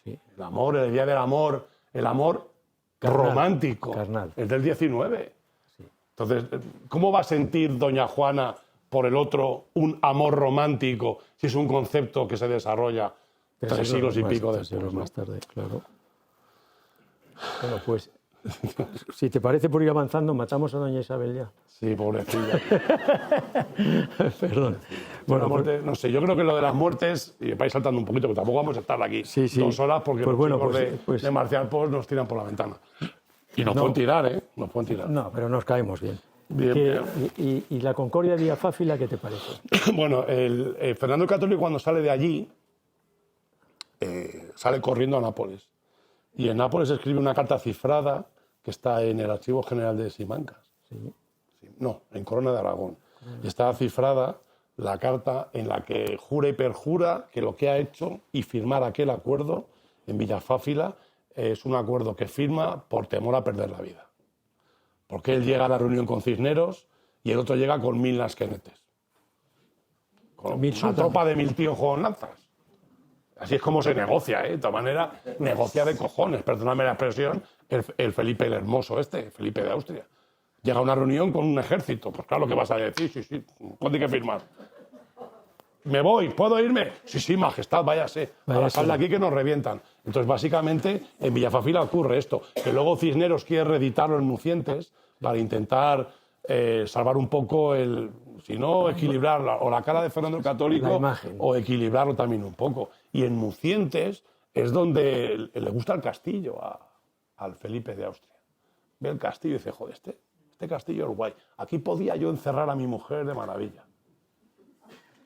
Sí. El amor, el día del amor, el amor carnal, romántico, carnal. Es del 19. Sí. Entonces, ¿cómo va a sentir doña Juana por el otro un amor romántico si es un concepto que se desarrolla 3 siglos y pico después? Más tarde, claro. Bueno, pues, si te parece, por ir avanzando, matamos a doña Isabel ya. Sí, pobrecilla. Perdón. Bueno, muerte, no sé, yo creo que lo de las muertes, y vais saltando un poquito, que tampoco vamos a estar aquí 2 horas porque pues los chicos de Marcial Post nos tiran por la ventana. Y nos pueden tirar, ¿eh? Nos pueden tirar. No, pero nos caemos bien. Bien. ¿Y la Concordia Vía Fáfila qué te parece? Bueno, Fernando el Católico cuando sale de allí, sale corriendo a Nápoles. Y en Nápoles escribe una carta cifrada que está en el Archivo General de Simancas. Sí. No, en Corona de Aragón. Está cifrada la carta en la que jura y perjura que lo que ha hecho y firmar aquel acuerdo en Villafáfila es un acuerdo que firma por temor a perder la vida. Porque él llega a la reunión con Cisneros y el otro llega con 1000 lasquenetes. Con una tropa de 1000 tíos con lanzas. Así es como se negocia, ¿eh? De todas maneras, negocia de cojones, perdóname la expresión, el Felipe el Hermoso Felipe de Austria. Llega a una reunión con un ejército. Pues claro, ¿qué vas a decir? Sí, ¿cuándo hay que firmar? ¿Me voy? ¿Puedo irme? Sí, majestad, váyase. Sal de aquí que nos revientan. Entonces, básicamente, en Villafáfila ocurre esto. Que luego Cisneros quiere reeditarlo en Mucientes para intentar salvar un poco si no, equilibrar o la cara de Fernando el Católico o equilibrarlo también un poco. Y en Mucientes es donde le gusta el castillo al Felipe de Austria. Ve el castillo y dice, joder, este castillo es guay. Aquí podía yo encerrar a mi mujer de maravilla.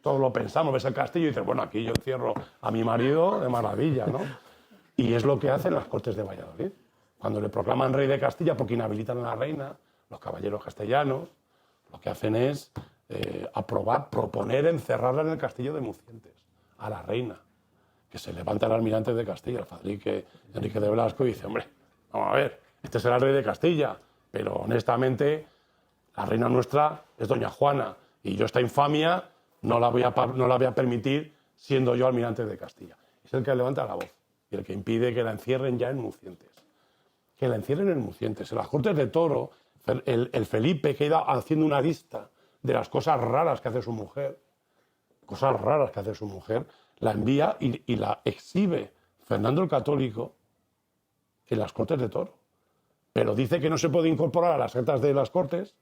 Todos lo pensamos, ves el castillo y dices, bueno, aquí yo encierro a mi marido de maravilla, ¿no? Y es lo que hacen las Cortes de Valladolid. Cuando le proclaman rey de Castilla porque inhabilitan a la reina, los caballeros castellanos, lo que hacen es proponer encerrarla en el castillo de Mucientes, a la reina, que se levanta el almirante de Castilla, el Fadrique Enrique de Blasco, y dice, hombre, vamos a ver, este será el rey de Castilla, pero honestamente la reina nuestra es doña Juana, y yo esta infamia no la voy a permitir siendo yo almirante de Castilla. Es el que levanta la voz y el que impide que la encierren ya en Mucientes. Que la encierren en Mucientes. En las Cortes de Toro, el Felipe que iba haciendo una lista de las cosas raras que hace su mujer, la envía y la exhibe Fernando el Católico en las Cortes de Toro. Pero dice que no se puede incorporar a las actas de las Cortes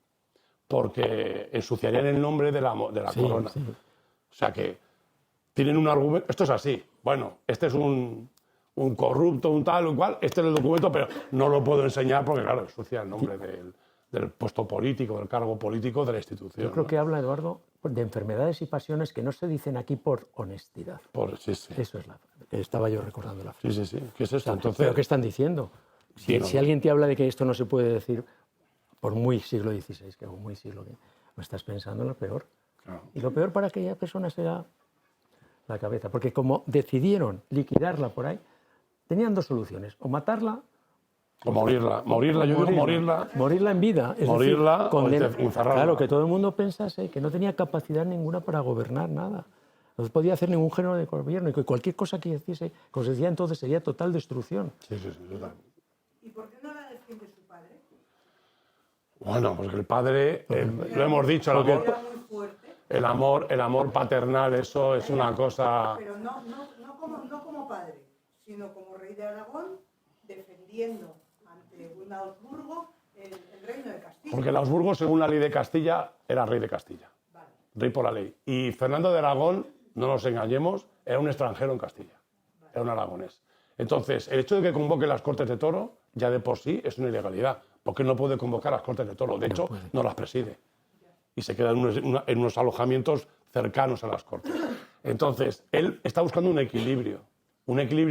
porque ensuciarían el nombre de la corona. Sí. O sea que tienen un argumento... Esto es así. Bueno, este es un un corrupto, un tal, un cual. Este es el documento, pero no lo puedo enseñar porque, claro, ensucia el nombre del puesto político, del cargo político de la institución. Yo creo que habla, Eduardo, de enfermedades y pasiones que no se dicen aquí por honestidad. Sí, sí. Eso es estaba yo recordando la frase. Sí, sí, sí. ¿Qué es esto? Entonces, ¿Pero qué están diciendo? Si alguien te habla de que esto no se puede decir por muy siglo XVI, que muy siglo que no estás pensando en lo peor. Claro. Y lo peor para aquella persona será la cabeza, porque como decidieron liquidarla por ahí, tenían dos soluciones, o matarla o morirla. Yo digo morirla. Morirla en vida. Es Morirla decir, o encerrarla. Claro, que todo el mundo pensase que no tenía capacidad ninguna para gobernar nada. No podía hacer ningún género de gobierno y que cualquier cosa que hiciese, como se decía entonces, sería total destrucción. Sí, sí, sí. Total. ¿Y por qué no la defiende su padre? Bueno, porque el padre, lo hemos dicho, Era muy fuerte, el amor paternal, eso es una cosa... pero no como padre, sino como rey de Aragón, defendiendo ante un Augsburgo el reino de Castilla. Porque el Augsburgo, según la ley de Castilla, era rey de Castilla. Vale. Rey por la ley. Y Fernando de Aragón, no nos engañemos, era un extranjero en Castilla. Era un aragonés. Entonces, el hecho de que convoque las Cortes de Toro, ya de por sí es una ilegalidad, porque no puede convocar las Cortes de Toro. De hecho, no las preside. Y se queda en unos alojamientos cercanos a las Cortes. Entonces, él está buscando un equilibrio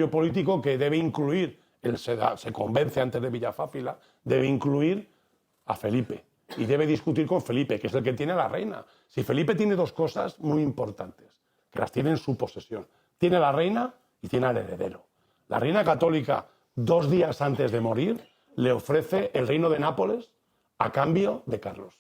político que debe incluir, él se convence antes de Villafáfila, debe incluir a Felipe. Y debe discutir con Felipe, que es el que tiene a la reina. Si Felipe tiene dos cosas muy importantes, que las tiene en su posesión. Tiene a la reina y tiene al heredero. La reina católica, 2 días antes de morir, le ofrece el reino de Nápoles a cambio de Carlos.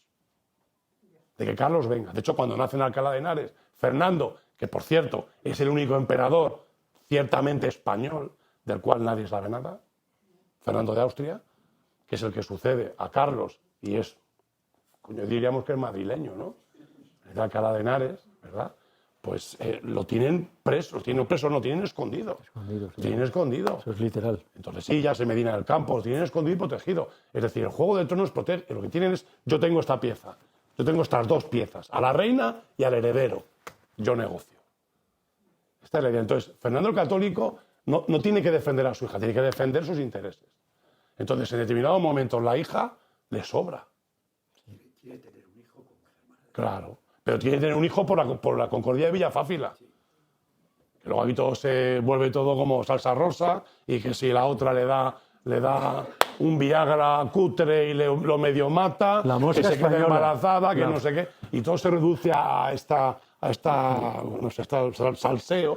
De que Carlos venga. De hecho, cuando nace en Alcalá de Henares, Fernando, que por cierto es el único emperador ciertamente español, del cual nadie sabe nada, Fernando de Austria, que es el que sucede a Carlos y es, diríamos que es madrileño, ¿no? Es de Alcalá de Henares, ¿verdad? Pues lo tienen preso, lo tienen escondido. Lo tienen escondido. Eso es literal. Entonces sí, ya se Medina del Campo, lo tienen escondido y protegido. Es decir, el Juego de Tronos protege, lo que tienen es, yo tengo esta pieza, yo tengo estas 2 piezas, a la reina y al heredero, yo negocio. Esta es la idea. Entonces, Fernando el Católico no tiene que defender a su hija, tiene que defender sus intereses. Entonces, en determinado momento, la hija le sobra. Quiere tener un hijo con Germán. Claro. Pero tiene que tener un hijo por la concordia de Villafáfila. Que luego aquí todo se vuelve todo como salsa rosa y que si la otra le da un Viagra cutre y lo medio mata, La mosca que se queda española. embarazada, que no sé qué. Y todo se reduce a esta salseo.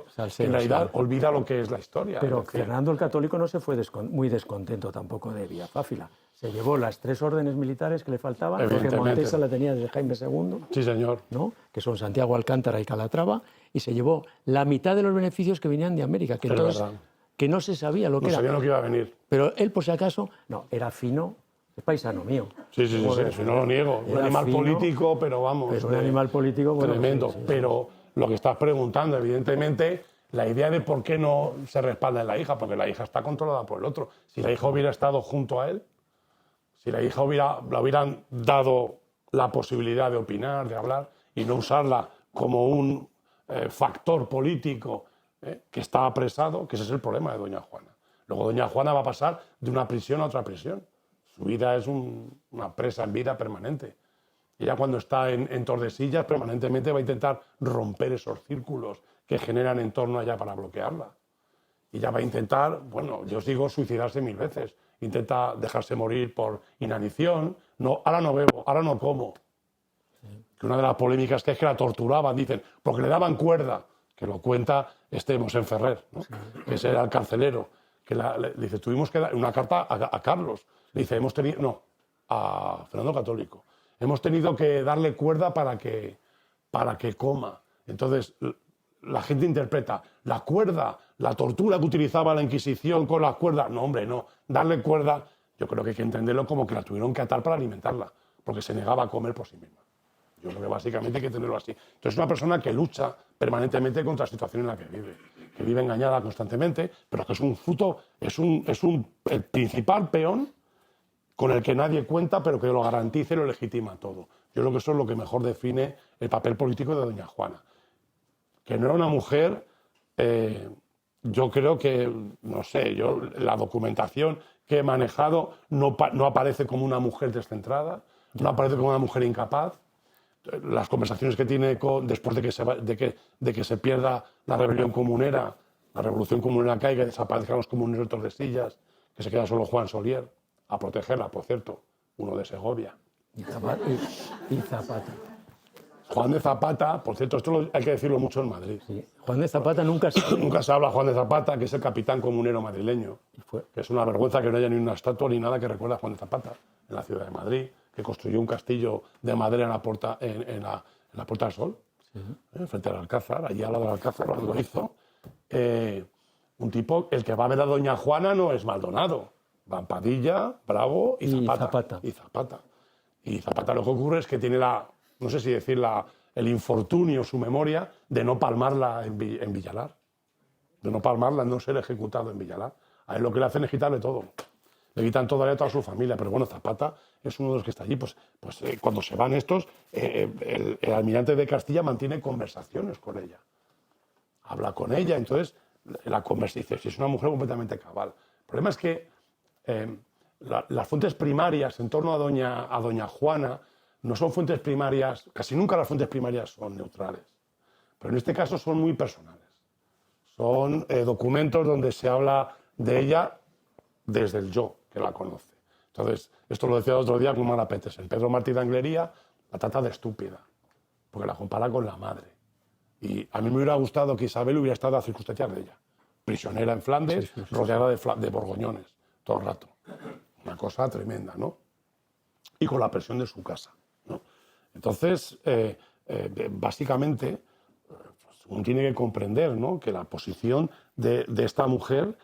Salseo, En realidad sí. olvida lo que es la historia. Pero Es decir, Fernando el Católico no se fue muy descontento tampoco de Villafáfila. Se llevó las 3 órdenes militares que le faltaban, porque Evidentemente. Montesa la tenía desde Jaime II, sí, señor. ¿no? Que son Santiago Alcántara y Calatrava, y se llevó la mitad de los beneficios que venían de América, que Es entonces verdad. que no se sabía lo que No era. sabía lo que iba a venir. Pero él, por si acaso, no, era fino, es paisano mío. Sí, si no lo niego. Un Era animal fino, político, pero vamos. pero un animal político, bueno, tremendo. sí, sí. Pero lo que estás preguntando, evidentemente, la idea de por qué no se respalda en la hija, porque la hija está controlada por el otro. Si la hija hubiera estado junto a él, si la hija le hubieran dado la posibilidad de opinar, de hablar, y no usarla como un factor político que está apresado, que ese es el problema de doña Juana. Luego doña Juana va a pasar de una prisión a otra prisión. Su vida es una presa en vida permanente. Ella cuando está en Tordesillas permanentemente va a intentar romper esos círculos que generan en torno a ella para bloquearla. Y ella va a intentar, bueno, yo os digo, suicidarse 1000 veces. Intenta dejarse morir por inanición. No, ahora no bebo, ahora no como. Que una de las polémicas que es que la torturaban, dicen, porque le daban cuerda, que lo cuenta Mosén Ferrer, ¿no? Que ese era el carcelero, que le dice, tuvimos que dar una carta a Carlos, le dice, a Fernando Católico, hemos tenido que darle cuerda para que coma. Entonces, la gente interpreta, la cuerda, la tortura que utilizaba la Inquisición con las cuerdas, no, hombre, no, darle cuerda, yo creo que hay que entenderlo como que la tuvieron que atar para alimentarla, porque se negaba a comer por sí misma. Yo creo que básicamente hay que tenerlo así. Entonces es una persona que lucha permanentemente contra la situación en la que vive engañada constantemente, pero que es un fruto, el principal peón con el que nadie cuenta, pero que lo garantiza y lo legitima todo. Yo creo que eso es lo que mejor define el papel político de doña Juana. Que no era una mujer yo creo que, no sé, la documentación que he manejado no aparece como una mujer descentrada, no aparece como una mujer incapaz. Las conversaciones que tiene después de que se pierda la rebelión comunera, la revolución comunera caiga y desaparezcan los comuneros de Tordesillas, que se queda solo Juan Solier a protegerla, por cierto, uno de Segovia. Y Zapata. Juan de Zapata, por cierto, esto hay que decirlo mucho en Madrid. Sí. Juan de Zapata nunca se habla de Juan de Zapata, que es el capitán comunero madrileño, que es una vergüenza que no haya ni una estatua ni nada que recuerde a Juan de Zapata en la ciudad de Madrid, que construyó un castillo de madera en la Puerta del Sol, frente al Alcázar, allí al lado del Alcázar, lo hizo. Un tipo, el que va a ver a Doña Juana no es Maldonado, van Padilla, Bravo y Zapata. Y Zapata lo que ocurre es que tiene no sé si decir el infortunio, su memoria, de no palmarla en Villalar. De no palmarla, no ser ejecutado en Villalar. A él lo que le hacen es quitarle todo. Le quitan todo a toda su familia. Pero bueno, Zapata es uno de los que está allí. Cuando se van estos, el almirante de Castilla mantiene conversaciones con ella. Habla con ella, entonces la conversación dice, es una mujer completamente cabal. El problema es que las fuentes primarias en torno a doña Juana no son fuentes primarias, casi nunca las fuentes primarias son neutrales, pero en este caso son muy personales. Son documentos donde se habla de ella desde el yo, que la conoce. Entonces, esto lo decía el otro día con Mara Petersen. Pedro Martí de Anglería la trata de estúpida, porque la compara con la madre. Y a mí me hubiera gustado que Isabel hubiera estado a circunstancias de ella. Prisionera en Flandes, rodeada de borgoñones, todo el rato. Una cosa tremenda, ¿no? Y con la presión de su casa, ¿no? Entonces, básicamente, uno tiene que comprender, ¿no?, que la posición de esta mujer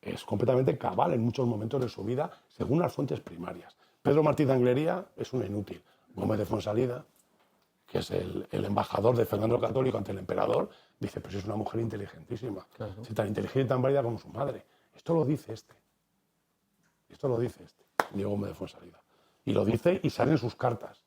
es completamente cabal en muchos momentos de su vida, según las fuentes primarias. Pedro Martí de Anglería es un inútil. Gómez de Fonsalida, que es el embajador de Fernando el Católico ante el emperador, dice, pues es una mujer inteligentísima, claro, si tan inteligente y tan válida como su madre. Esto lo dice Diego Gómez de Fonsalida. Y lo dice y sale en sus cartas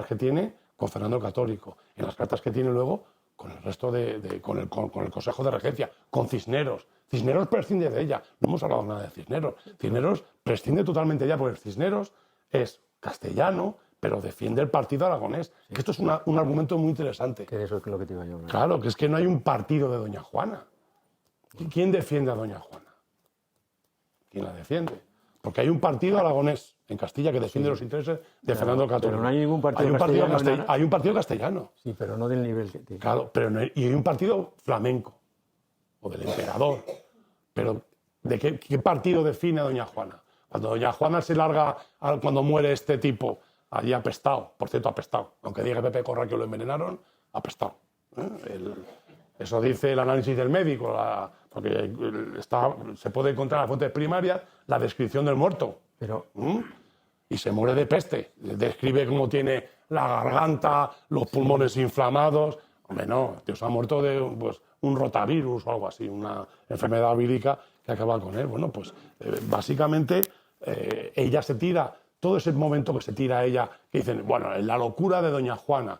que tiene con Fernando el Católico, en las cartas que tiene luego con el resto con el Consejo de Regencia, con Cisneros. Cisneros prescinde de ella. No hemos hablado nada de Cisneros. Cisneros prescinde totalmente de ella porque Cisneros es castellano, pero defiende el partido aragonés. Sí. Que esto es un argumento muy interesante. Que eso es lo que te iba yo a hablar. Claro, que es que no hay un partido de Doña Juana. ¿Quién defiende a Doña Juana? ¿Quién la defiende? Porque hay un partido aragonés en Castilla que defiende los intereses de Fernando el Católico. Pero no hay ningún partido castellano. Hay un partido castellano. Sí, pero no del nivel que tiene. Claro, pero y hay un partido flamenco, o del emperador. Pero ¿de qué partido define a Doña Juana? Cuando Doña Juana se larga, cuando muere este tipo, allí apestado, por cierto apestado, aunque diga Pepe Corra que lo envenenaron, apestado. Eso dice el análisis del médico, porque se puede encontrar en las fuentes primarias la descripción del muerto. Y se muere de peste. Describe cómo tiene la garganta, los pulmones inflamados. Hombre, no, Dios ha muerto de un rotavirus o algo así, una enfermedad vírica que acaba con él. Bueno, pues básicamente ella se tira, todo ese momento que se tira ella, que dicen, bueno, la locura de Doña Juana,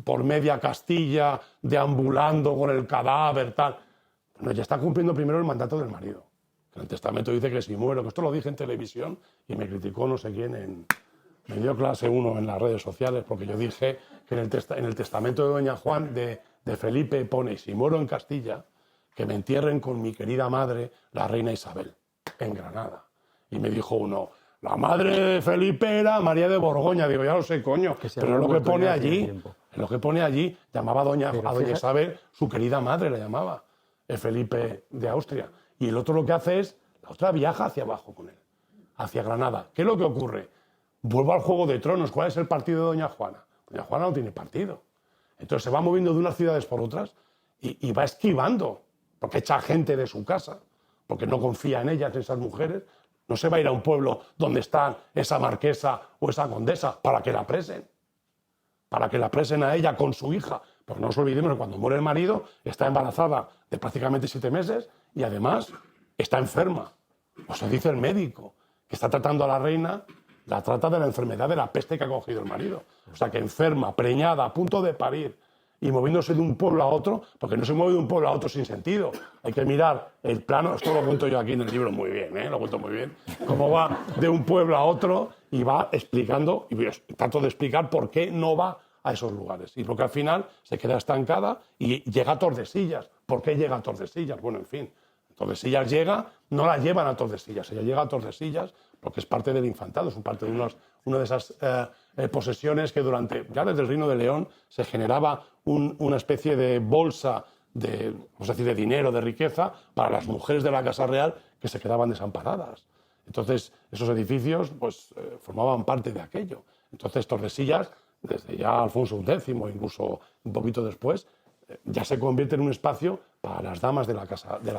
por media Castilla, deambulando con el cadáver, tal. Bueno, ella está cumpliendo primero el mandato del marido. En el testamento dice que si muero, que esto lo dije en televisión y me criticó no sé quién, me dio clase 1 en las redes sociales, porque yo dije que en el testamento de Doña Juan, de Felipe, pone, si muero en Castilla, que me entierren con mi querida madre, la reina Isabel, en Granada. Y me dijo uno, la madre de Felipe era María de Borgoña. Digo, ya lo sé, coño, pero es lo que pone allí. Es lo que pone allí. Llamaba a doña Isabel, su querida madre la llamaba, el Felipe de Austria. Y el otro lo que hace es, la otra viaja hacia abajo con él, hacia Granada. ¿Qué es lo que ocurre? Vuelvo al Juego de Tronos. ¿Cuál es el partido de Doña Juana? Doña Juana no tiene partido. Entonces se va moviendo de unas ciudades por otras y va esquivando, porque echa gente de su casa, porque no confía en ellas, en esas mujeres. No se va a ir a un pueblo donde está esa marquesa o esa condesa para que la presen. Para que la presen a ella con su hija. Pero no nos olvidemos que cuando muere el marido está embarazada de prácticamente 7 meses y además está enferma. O sea, dice el médico que está tratando a la reina, la trata de la enfermedad de la peste que ha cogido el marido. O sea, que enferma, preñada, a punto de parir, y moviéndose de un pueblo a otro, porque no se mueve de un pueblo a otro sin sentido. Hay que mirar el plano, esto lo cuento yo aquí en el libro muy bien, lo cuento muy bien, cómo va de un pueblo a otro y va explicando, y trato de explicar por qué no va a esos lugares. Y porque al final se queda estancada y llega a Tordesillas. ¿Por qué llega a Tordesillas? Bueno, en fin, Tordesillas llega, no la llevan a Tordesillas, ella llega a Tordesillas porque es parte del infantado, es parte de una de esas posesiones que ya desde el Reino de León se generaba una especie de bolsa vamos a decir, de dinero, de riqueza para las mujeres de la Casa Real que se quedaban desamparadas. Entonces, esos edificios pues, formaban parte de aquello. Entonces, Tordesillas, desde ya Alfonso X, incluso un poquito después, ya se convierte en un espacio para las damas de la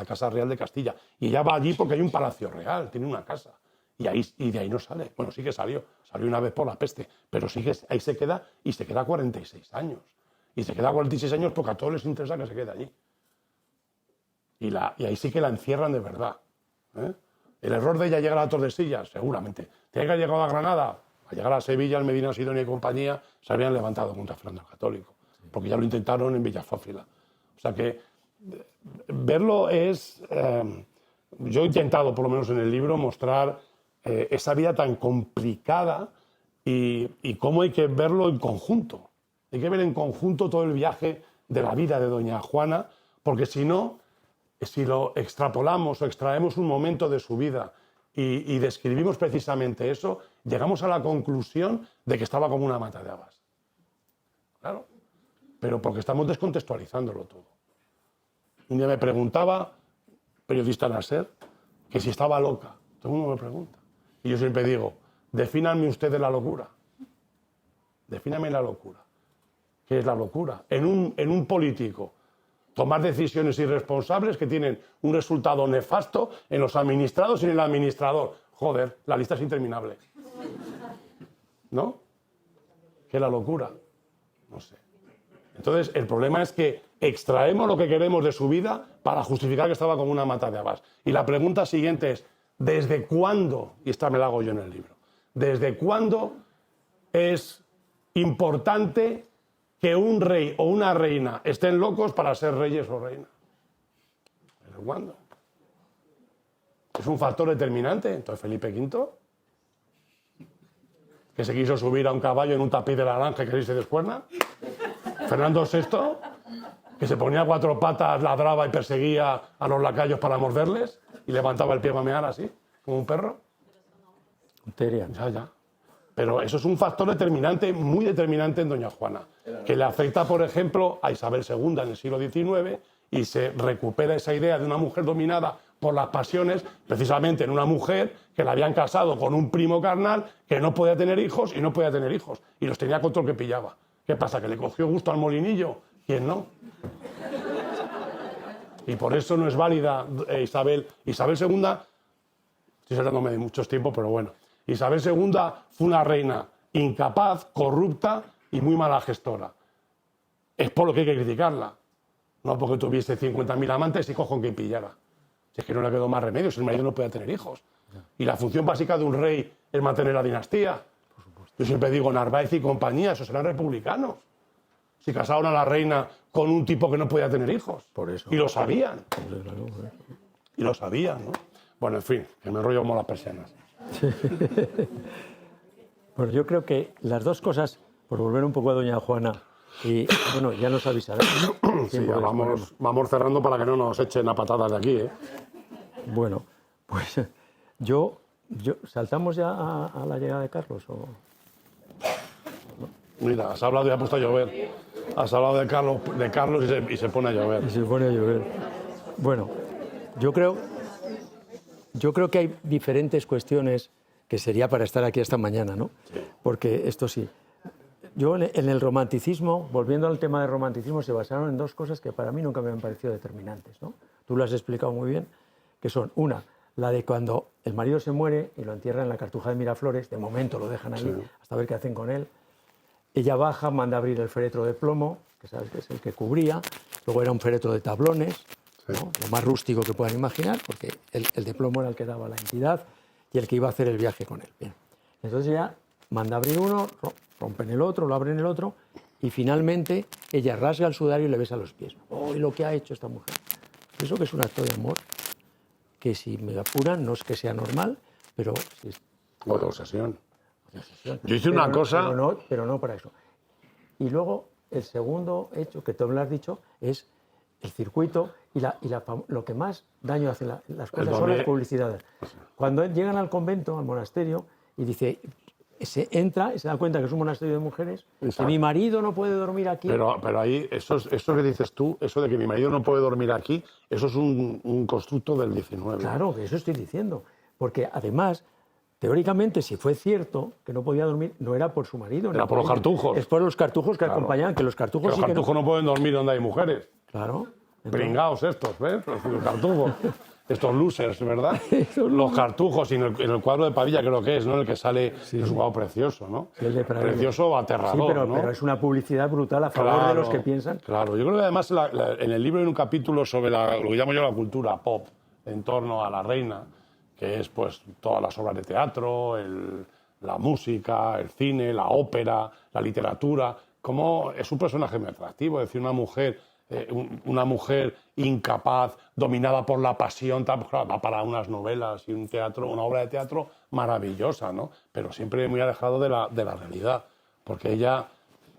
Casa Real de Castilla. Y ella va allí porque hay un palacio real, tiene una casa. Y de ahí no sale. Bueno, sí que salió una vez por la peste, pero sí que ahí se queda, y se queda 46 años. Y se queda 46 años porque a todos les interesa que se quede allí. Y ahí sí que la encierran de verdad. El error de ella llegar a Tordesillas, seguramente. Tiene que haber llegado a Granada, a llegar a Sevilla, al Medina Sidonia y compañía, se habrían levantado contra Fernando el Católico, porque ya lo intentaron en Villafófila. O sea que verlo es... yo he intentado, por lo menos en el libro, mostrar esa vida tan complicada y cómo hay que verlo en conjunto. Hay que ver en conjunto todo el viaje de la vida de doña Juana, porque si no, si lo extrapolamos o extraemos un momento de su vida y describimos precisamente eso, llegamos a la conclusión de que estaba como una mata de habas. Claro, pero porque estamos descontextualizándolo todo. Un día me preguntaba, periodista Nasser, que si estaba loca. Todo el mundo me pregunta. Y yo siempre digo, defínanme ustedes la locura. Defíname la locura. ¿Qué es la locura? En un político, tomar decisiones irresponsables que tienen un resultado nefasto en los administrados y en el administrador. Joder, la lista es interminable. ¿No? ¿Qué es la locura? No sé. Entonces, el problema es que extraemos lo que queremos de su vida para justificar que estaba como una mata de habas. Y la pregunta siguiente es, ¿desde cuándo, y esta me la hago yo en el libro, desde cuándo es importante que un rey o una reina estén locos para ser reyes o reinas? ¿Desde cuándo? ¿Es un factor determinante? Entonces, Felipe V, que se quiso subir a un caballo en un tapiz de naranja y que se descuerna. Fernando VI, que se ponía a 4 patas, ladraba y perseguía a los lacayos para morderles y levantaba el pie para mear así, como un perro. Ya. Pero eso es un factor determinante, muy determinante en doña Juana, que le afecta, por ejemplo, a Isabel II en el siglo XIX y se recupera esa idea de una mujer dominada por las pasiones, precisamente en una mujer que la habían casado con un primo carnal que no podía tener hijos y los tenía contra el que pillaba. ¿Qué pasa? ¿Que le cogió gusto al molinillo? ¿Quién no? Y por eso no es válida Isabel. Isabel II, estoy hablándome de muchos tiempos, pero bueno. Isabel II fue una reina incapaz, corrupta y muy mala gestora. Es por lo que hay que criticarla. No porque tuviese 50.000 amantes y con quien pillara. Si es que no le quedó más remedio, si el marido no podía tener hijos. Y la función básica de un rey es mantener la dinastía. Yo siempre digo, Narváez y compañía, esos eran republicanos. Si casaron a la reina con un tipo que no podía tener hijos. Por eso. Y lo sabían. Y lo sabían, ¿no? Bueno, en fin, que me enrollo como las persianas. Bueno, yo creo que las dos cosas, por volver un poco a doña Juana, y bueno, ya nos avisarán. Sí, ya vamos cerrando para que no nos echen a patadas de aquí, ¿eh? Bueno, pues yo ¿saltamos ya a la llegada de Carlos? ¿O? Mira, has hablado y ha puesto a llover. Has hablado de Carlos y se pone a llover. Y se pone a llover. Bueno, yo creo que hay diferentes cuestiones que sería para estar aquí hasta mañana, ¿no? Sí. Porque esto sí. Yo en el romanticismo, volviendo al tema del romanticismo, se basaron en dos cosas que para mí nunca me han parecido determinantes, ¿no? Tú lo has explicado muy bien, que son, una, la de cuando el marido se muere y lo entierran en la Cartuja de Miraflores, de momento lo dejan ahí, sí, hasta ver qué hacen con él. Ella baja, manda abrir el féretro de plomo, que sabes que es el que cubría, luego era un féretro de tablones, sí, ¿no? Lo más rústico que puedan imaginar, porque el de plomo era el que daba la entidad y el que iba a hacer el viaje con él. Bien. Entonces ella manda abrir uno, rompen el otro, lo abren el otro, y finalmente ella rasga el sudario y le besa los pies. ¡Oh, y lo que ha hecho esta mujer! Eso que es un acto de amor, que si me apuran no es que sea normal, pero... Si es... O de obsesión. obsesión. Yo hice una cosa... Pero no para eso. Y luego, el segundo hecho, que tú me lo has dicho, es el circuito y lo que más daño hace las cosas son las publicidades. Cuando llegan al convento, al monasterio, y dice... Se entra y se da cuenta que es un monasterio de mujeres, que mi marido no puede dormir aquí. Pero ahí, eso que dices tú, eso de que mi marido no puede dormir aquí, eso es un constructo del 19. Claro, que eso estoy diciendo. Porque además, teóricamente, si fue cierto que no podía dormir, no era por su marido. Era por los cartujos. Es por los cartujos que acompañaban, que los cartujos... Que los cartujos no pueden dormir donde hay mujeres. Claro. Pringaos estos, ¿ves? Los cartujos. Estos losers, ¿verdad? Los cartujos, y en el cuadro de Padilla creo que es, ¿no? El que sale, es un cuadro precioso, ¿no? Sí, el de precioso, aterrador, sí, ¿no? pero es una publicidad brutal a favor de los que piensan. Claro, yo creo que además en el libro hay un capítulo sobre lo que llamo yo la cultura pop, en torno a la reina, que es pues todas las obras de teatro, la música, el cine, la ópera, la literatura, como es un personaje muy atractivo, es decir, una mujer incapaz, dominada por la pasión, pues claro, va para unas novelas y una obra de teatro maravillosa, ¿no? Pero siempre muy alejado de la realidad, porque ella,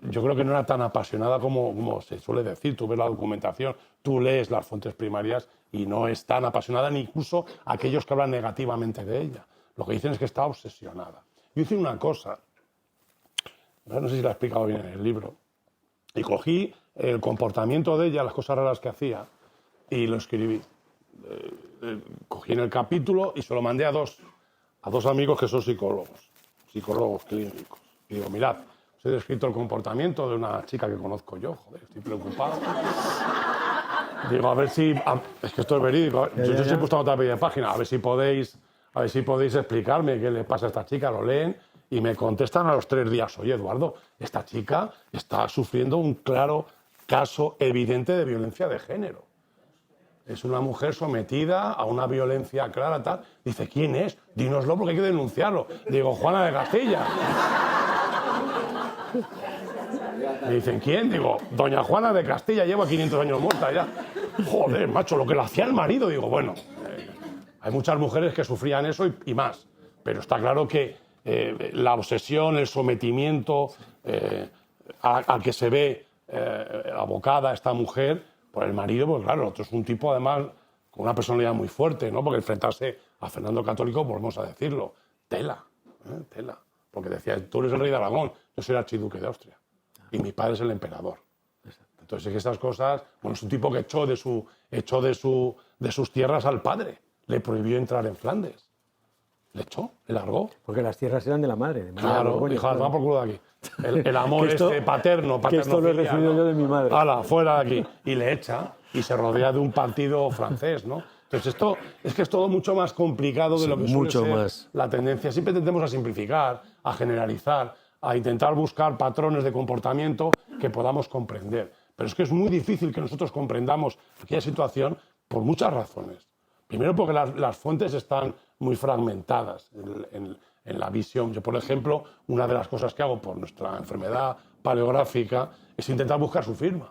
yo creo que no era tan apasionada como se suele decir. Tú ves la documentación, tú lees las fuentes primarias y no es tan apasionada, ni incluso aquellos que hablan negativamente de ella. Lo que dicen es que está obsesionada. Yo hice una cosa, no sé si la he explicado bien en el libro, y cogí el comportamiento de ella, las cosas raras que hacía, y lo escribí. Cogí en el capítulo y se lo mandé a dos amigos que son psicólogos clínicos. Y digo, mirad, os he descrito el comportamiento de una chica que conozco yo, joder, estoy preocupado. Digo, a ver si... es que esto es verídico. Yo siempre he puesto otra media página, a ver si podéis explicarme qué le pasa a esta chica. Lo leen y me contestan a los 3 días. Oye, Eduardo, esta chica está sufriendo un claro caso evidente de violencia de género. Es una mujer sometida a una violencia clara, tal. Dice, ¿quién es? Dínoslo porque hay que denunciarlo. Digo, Juana de Castilla. Me dicen, ¿quién? Digo, doña Juana de Castilla, lleva 500 años muerta ya. Joder, macho, lo que le hacía el marido. Digo, bueno, hay muchas mujeres que sufrían eso y más. Pero está claro que la obsesión, el sometimiento al que se ve abocada esta mujer por el marido, pues claro, el otro es un tipo además con una personalidad muy fuerte, ¿no? Porque enfrentarse a Fernando el Católico, volvemos a decirlo, tela. Porque decía, tú eres el rey de Aragón, yo soy el archiduque de Austria y mi padre es el emperador. Entonces es que estas cosas, bueno, es un tipo que echó de sus tierras al padre, le prohibió entrar en Flandes. Le echó, le largó. Porque las tierras eran de la madre. Claro, hija, toma por culo de aquí. El amor paterno. Que esto lo he recibido yo de mi madre. ¡Hala, fuera de aquí! Y le echa y se rodea de un partido francés, ¿no? Entonces esto es que es todo mucho más complicado de lo que suele ser más. La tendencia. Siempre tendemos a simplificar, a generalizar, a intentar buscar patrones de comportamiento que podamos comprender. Pero es que es muy difícil que nosotros comprendamos aquella situación por muchas razones. Primero porque las fuentes están muy fragmentadas en la visión. Yo, por ejemplo, una de las cosas que hago por nuestra enfermedad paleográfica es intentar buscar su firma.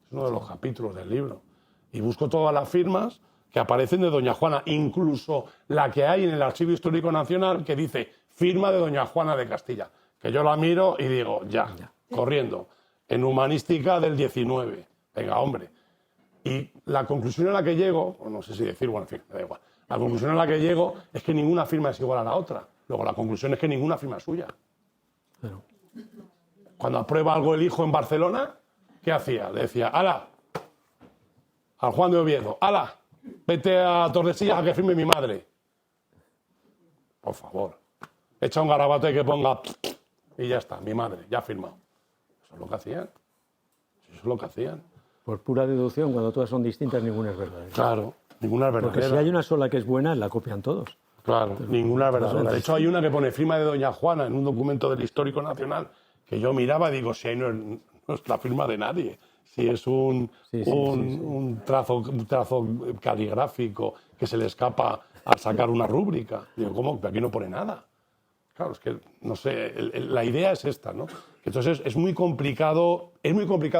Es uno de los capítulos del libro. Y busco todas las firmas que aparecen de doña Juana, incluso la que hay en el Archivo Histórico Nacional que dice firma de doña Juana de Castilla. Que yo la miro y digo, ya. Corriendo. En humanística del 19. Venga, hombre. Y la conclusión a la que llego, no sé si decir, bueno, en fin, me da igual. La conclusión a la que llego es que ninguna firma es igual a la otra. Luego la conclusión es que ninguna firma es suya. Claro. Cuando aprueba algo el hijo en Barcelona, ¿qué hacía? Le decía, ¡hala! Al Juan de Oviedo, ¡hala! Vete a Tordesillas a que firme mi madre. Por favor. Echa un garabato y que ponga... Y ya está, mi madre, ya ha firmado. Eso es lo que hacían. Eso es lo que hacían. Por pura deducción, cuando todas son distintas, ninguna es verdadera. Claro, ninguna es verdadera. Porque si hay una sola que es buena, la copian todos. Claro, ninguna es verdadera. De hecho, hay una que pone firma de doña Juana en un documento del Histórico Nacional que yo miraba y digo, si ahí no es la firma de nadie. Si es un trazo caligráfico que se le escapa al sacar una rúbrica. Digo, ¿cómo? Aquí no pone nada. Claro, es que, no sé, la idea es esta, ¿no? Entonces es muy complicado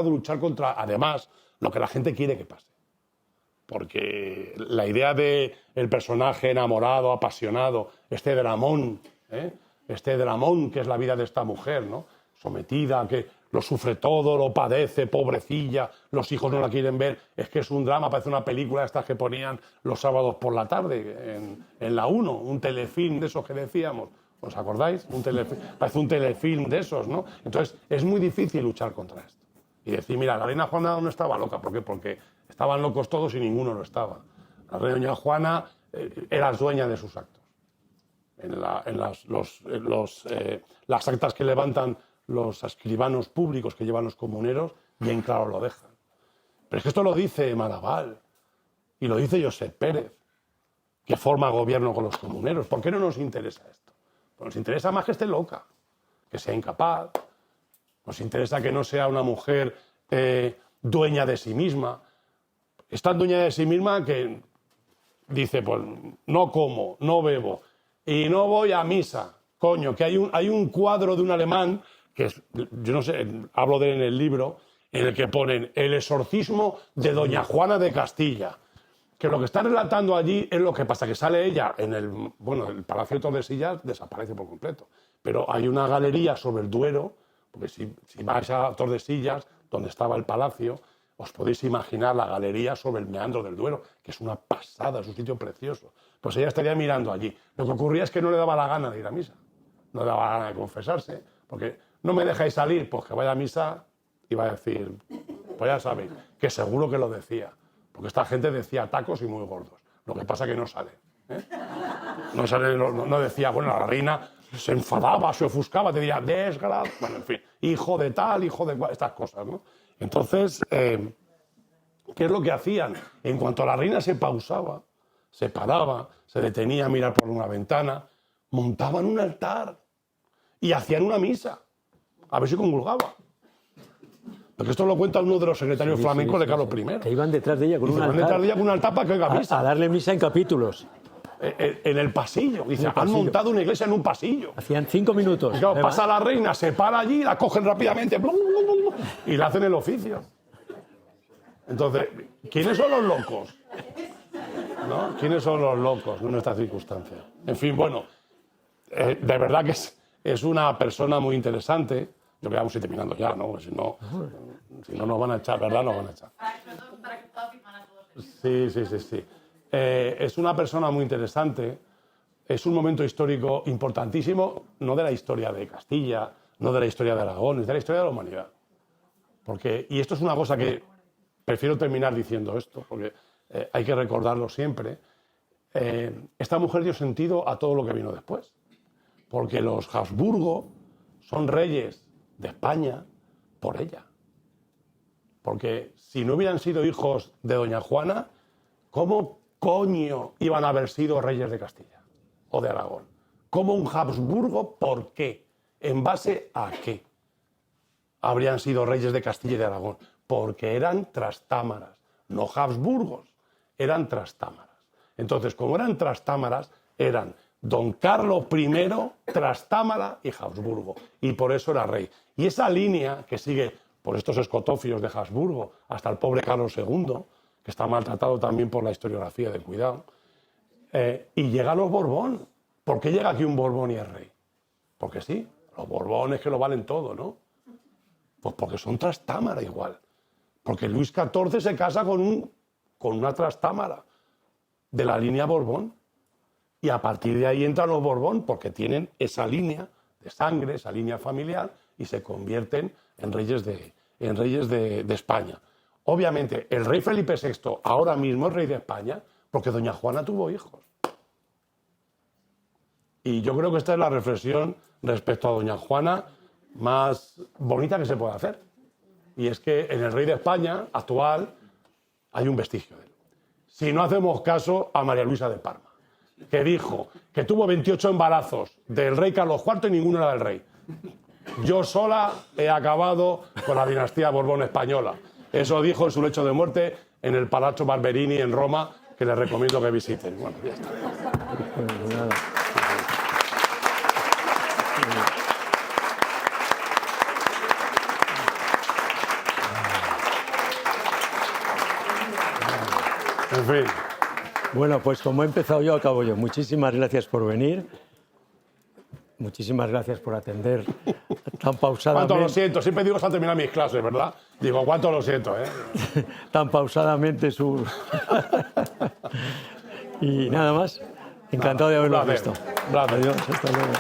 luchar contra, además, lo que la gente quiere que pase. Porque la idea del personaje enamorado, apasionado, este dramón que es la vida de esta mujer, ¿no? Sometida, que lo sufre todo, lo padece, pobrecilla, los hijos no la quieren ver, es que es un drama, parece una película de estas que ponían los sábados por la tarde en la 1, un telefilm de esos que decíamos. ¿Os acordáis? Parece un telefilm de esos, ¿no? Entonces, es muy difícil luchar contra esto. Y decir, mira, la reina Juana no estaba loca. ¿Por qué? Porque estaban locos todos y ninguno lo estaba. La reina Juana era dueña de sus actos. En las actas que levantan los escribanos públicos que llevan los comuneros, bien claro lo dejan. Pero es que esto lo dice Maraval y lo dice Josep Pérez, que forma gobierno con los comuneros. ¿Por qué no nos interesa esto? Nos interesa más que esté loca, que sea incapaz. Nos interesa que no sea una mujer dueña de sí misma. Es tan dueña de sí misma que dice, pues no como, no bebo y no voy a misa. Coño, que hay un cuadro de un alemán, que es, yo no sé, hablo de él en el libro, en el que ponen el exorcismo de Doña Juana de Castilla. Que lo que está relatando allí es lo que pasa, que sale ella en el Palacio de Tordesillas, desaparece por completo. Pero hay una galería sobre el Duero, porque si vais a Tordesillas, donde estaba el palacio, os podéis imaginar la galería sobre el meandro del Duero, que es una pasada, es un sitio precioso. Pues ella estaría mirando allí. Lo que ocurría es que no le daba la gana de ir a misa, no le daba la gana de confesarse, porque no me dejáis salir, pues que vaya a misa y va a decir, pues ya sabéis, que seguro que lo decía. Porque esta gente decía tacos y muy gordos. Lo que pasa es que no sale. No sale, no decía, bueno, la reina se enfadaba, se ofuscaba, te diría, desgraciado. Bueno, en fin, hijo de tal, hijo de cual, estas cosas, ¿no? Entonces, ¿qué es lo que hacían? En cuanto la reina se pausaba, se paraba, se detenía a mirar por una ventana, montaban un altar y hacían una misa. A ver si comulgaba. Porque esto lo cuenta uno de los secretarios flamencos de Carlos I. Que iban detrás de ella con un altar. Detrás de ella con un altar para que oiga misa. A darle misa en capítulos. En el pasillo. Dice, han montado una iglesia en un pasillo. Hacían 5 minutos. Claro, pasa la reina, se para allí, la cogen rápidamente y le hacen el oficio. Entonces, ¿quiénes son los locos? ¿No? ¿Quiénes son los locos en esta circunstancia? En fin, bueno, de verdad que es una persona muy interesante. Yo que vamos a ir terminando ya, ¿no? Si no nos van a echar, ¿verdad? Nos van a echar. Para que pueda firmar a todos. Sí. Es una persona muy interesante. Es un momento histórico importantísimo, no de la historia de Castilla, no de la historia de Aragón, es de la historia de la humanidad. Y esto es una cosa que prefiero terminar diciendo esto, porque hay que recordarlo siempre. Esta mujer dio sentido a todo lo que vino después. Porque los Habsburgo son reyes de España por ella. Porque si no hubieran sido hijos de Doña Juana, ¿cómo coño iban a haber sido reyes de Castilla o de Aragón? ¿Cómo un Habsburgo? ¿Por qué? ¿En base a qué habrían sido reyes de Castilla y de Aragón? Porque eran trastámaras, no Habsburgos, eran trastámaras. Entonces, como eran trastámaras, eran Don Carlos I, Trastámara y Habsburgo. Y por eso era rey. Y esa línea que sigue por estos escotofios de Habsburgo hasta el pobre Carlos II, que está maltratado también por la historiografía de cuidado, y llega a los Borbón. ¿Por qué llega aquí un Borbón y es rey? Porque sí, los Borbones que lo valen todo, ¿no? Pues porque son Trastámara igual. Porque Luis XIV se casa con una Trastámara de la línea Borbón. Y a partir de ahí entran los Borbón porque tienen esa línea de sangre, esa línea familiar, y se convierten en reyes de España. Obviamente, el rey Felipe VI ahora mismo es rey de España porque Doña Juana tuvo hijos. Y yo creo que esta es la reflexión respecto a Doña Juana más bonita que se puede hacer. Y es que en el rey de España actual hay un vestigio de él. Si no hacemos caso a María Luisa de Parma, que dijo que tuvo 28 embarazos del rey Carlos IV y ninguno era del rey. Yo sola he acabado con la dinastía Borbón española. Eso dijo en su lecho de muerte en el Palazzo Barberini en Roma, que les recomiendo que visiten. Bueno, ya está. En fin. Bueno, pues como he empezado yo, acabo yo. Muchísimas gracias por venir. Muchísimas gracias por atender tan pausadamente. Cuánto lo siento, siempre digo hasta terminar mis clases, ¿verdad? Digo, cuánto lo siento, ¿eh? Tan pausadamente su... Y nada más. Encantado de haberlo visto. Gracias. Adiós, hasta luego.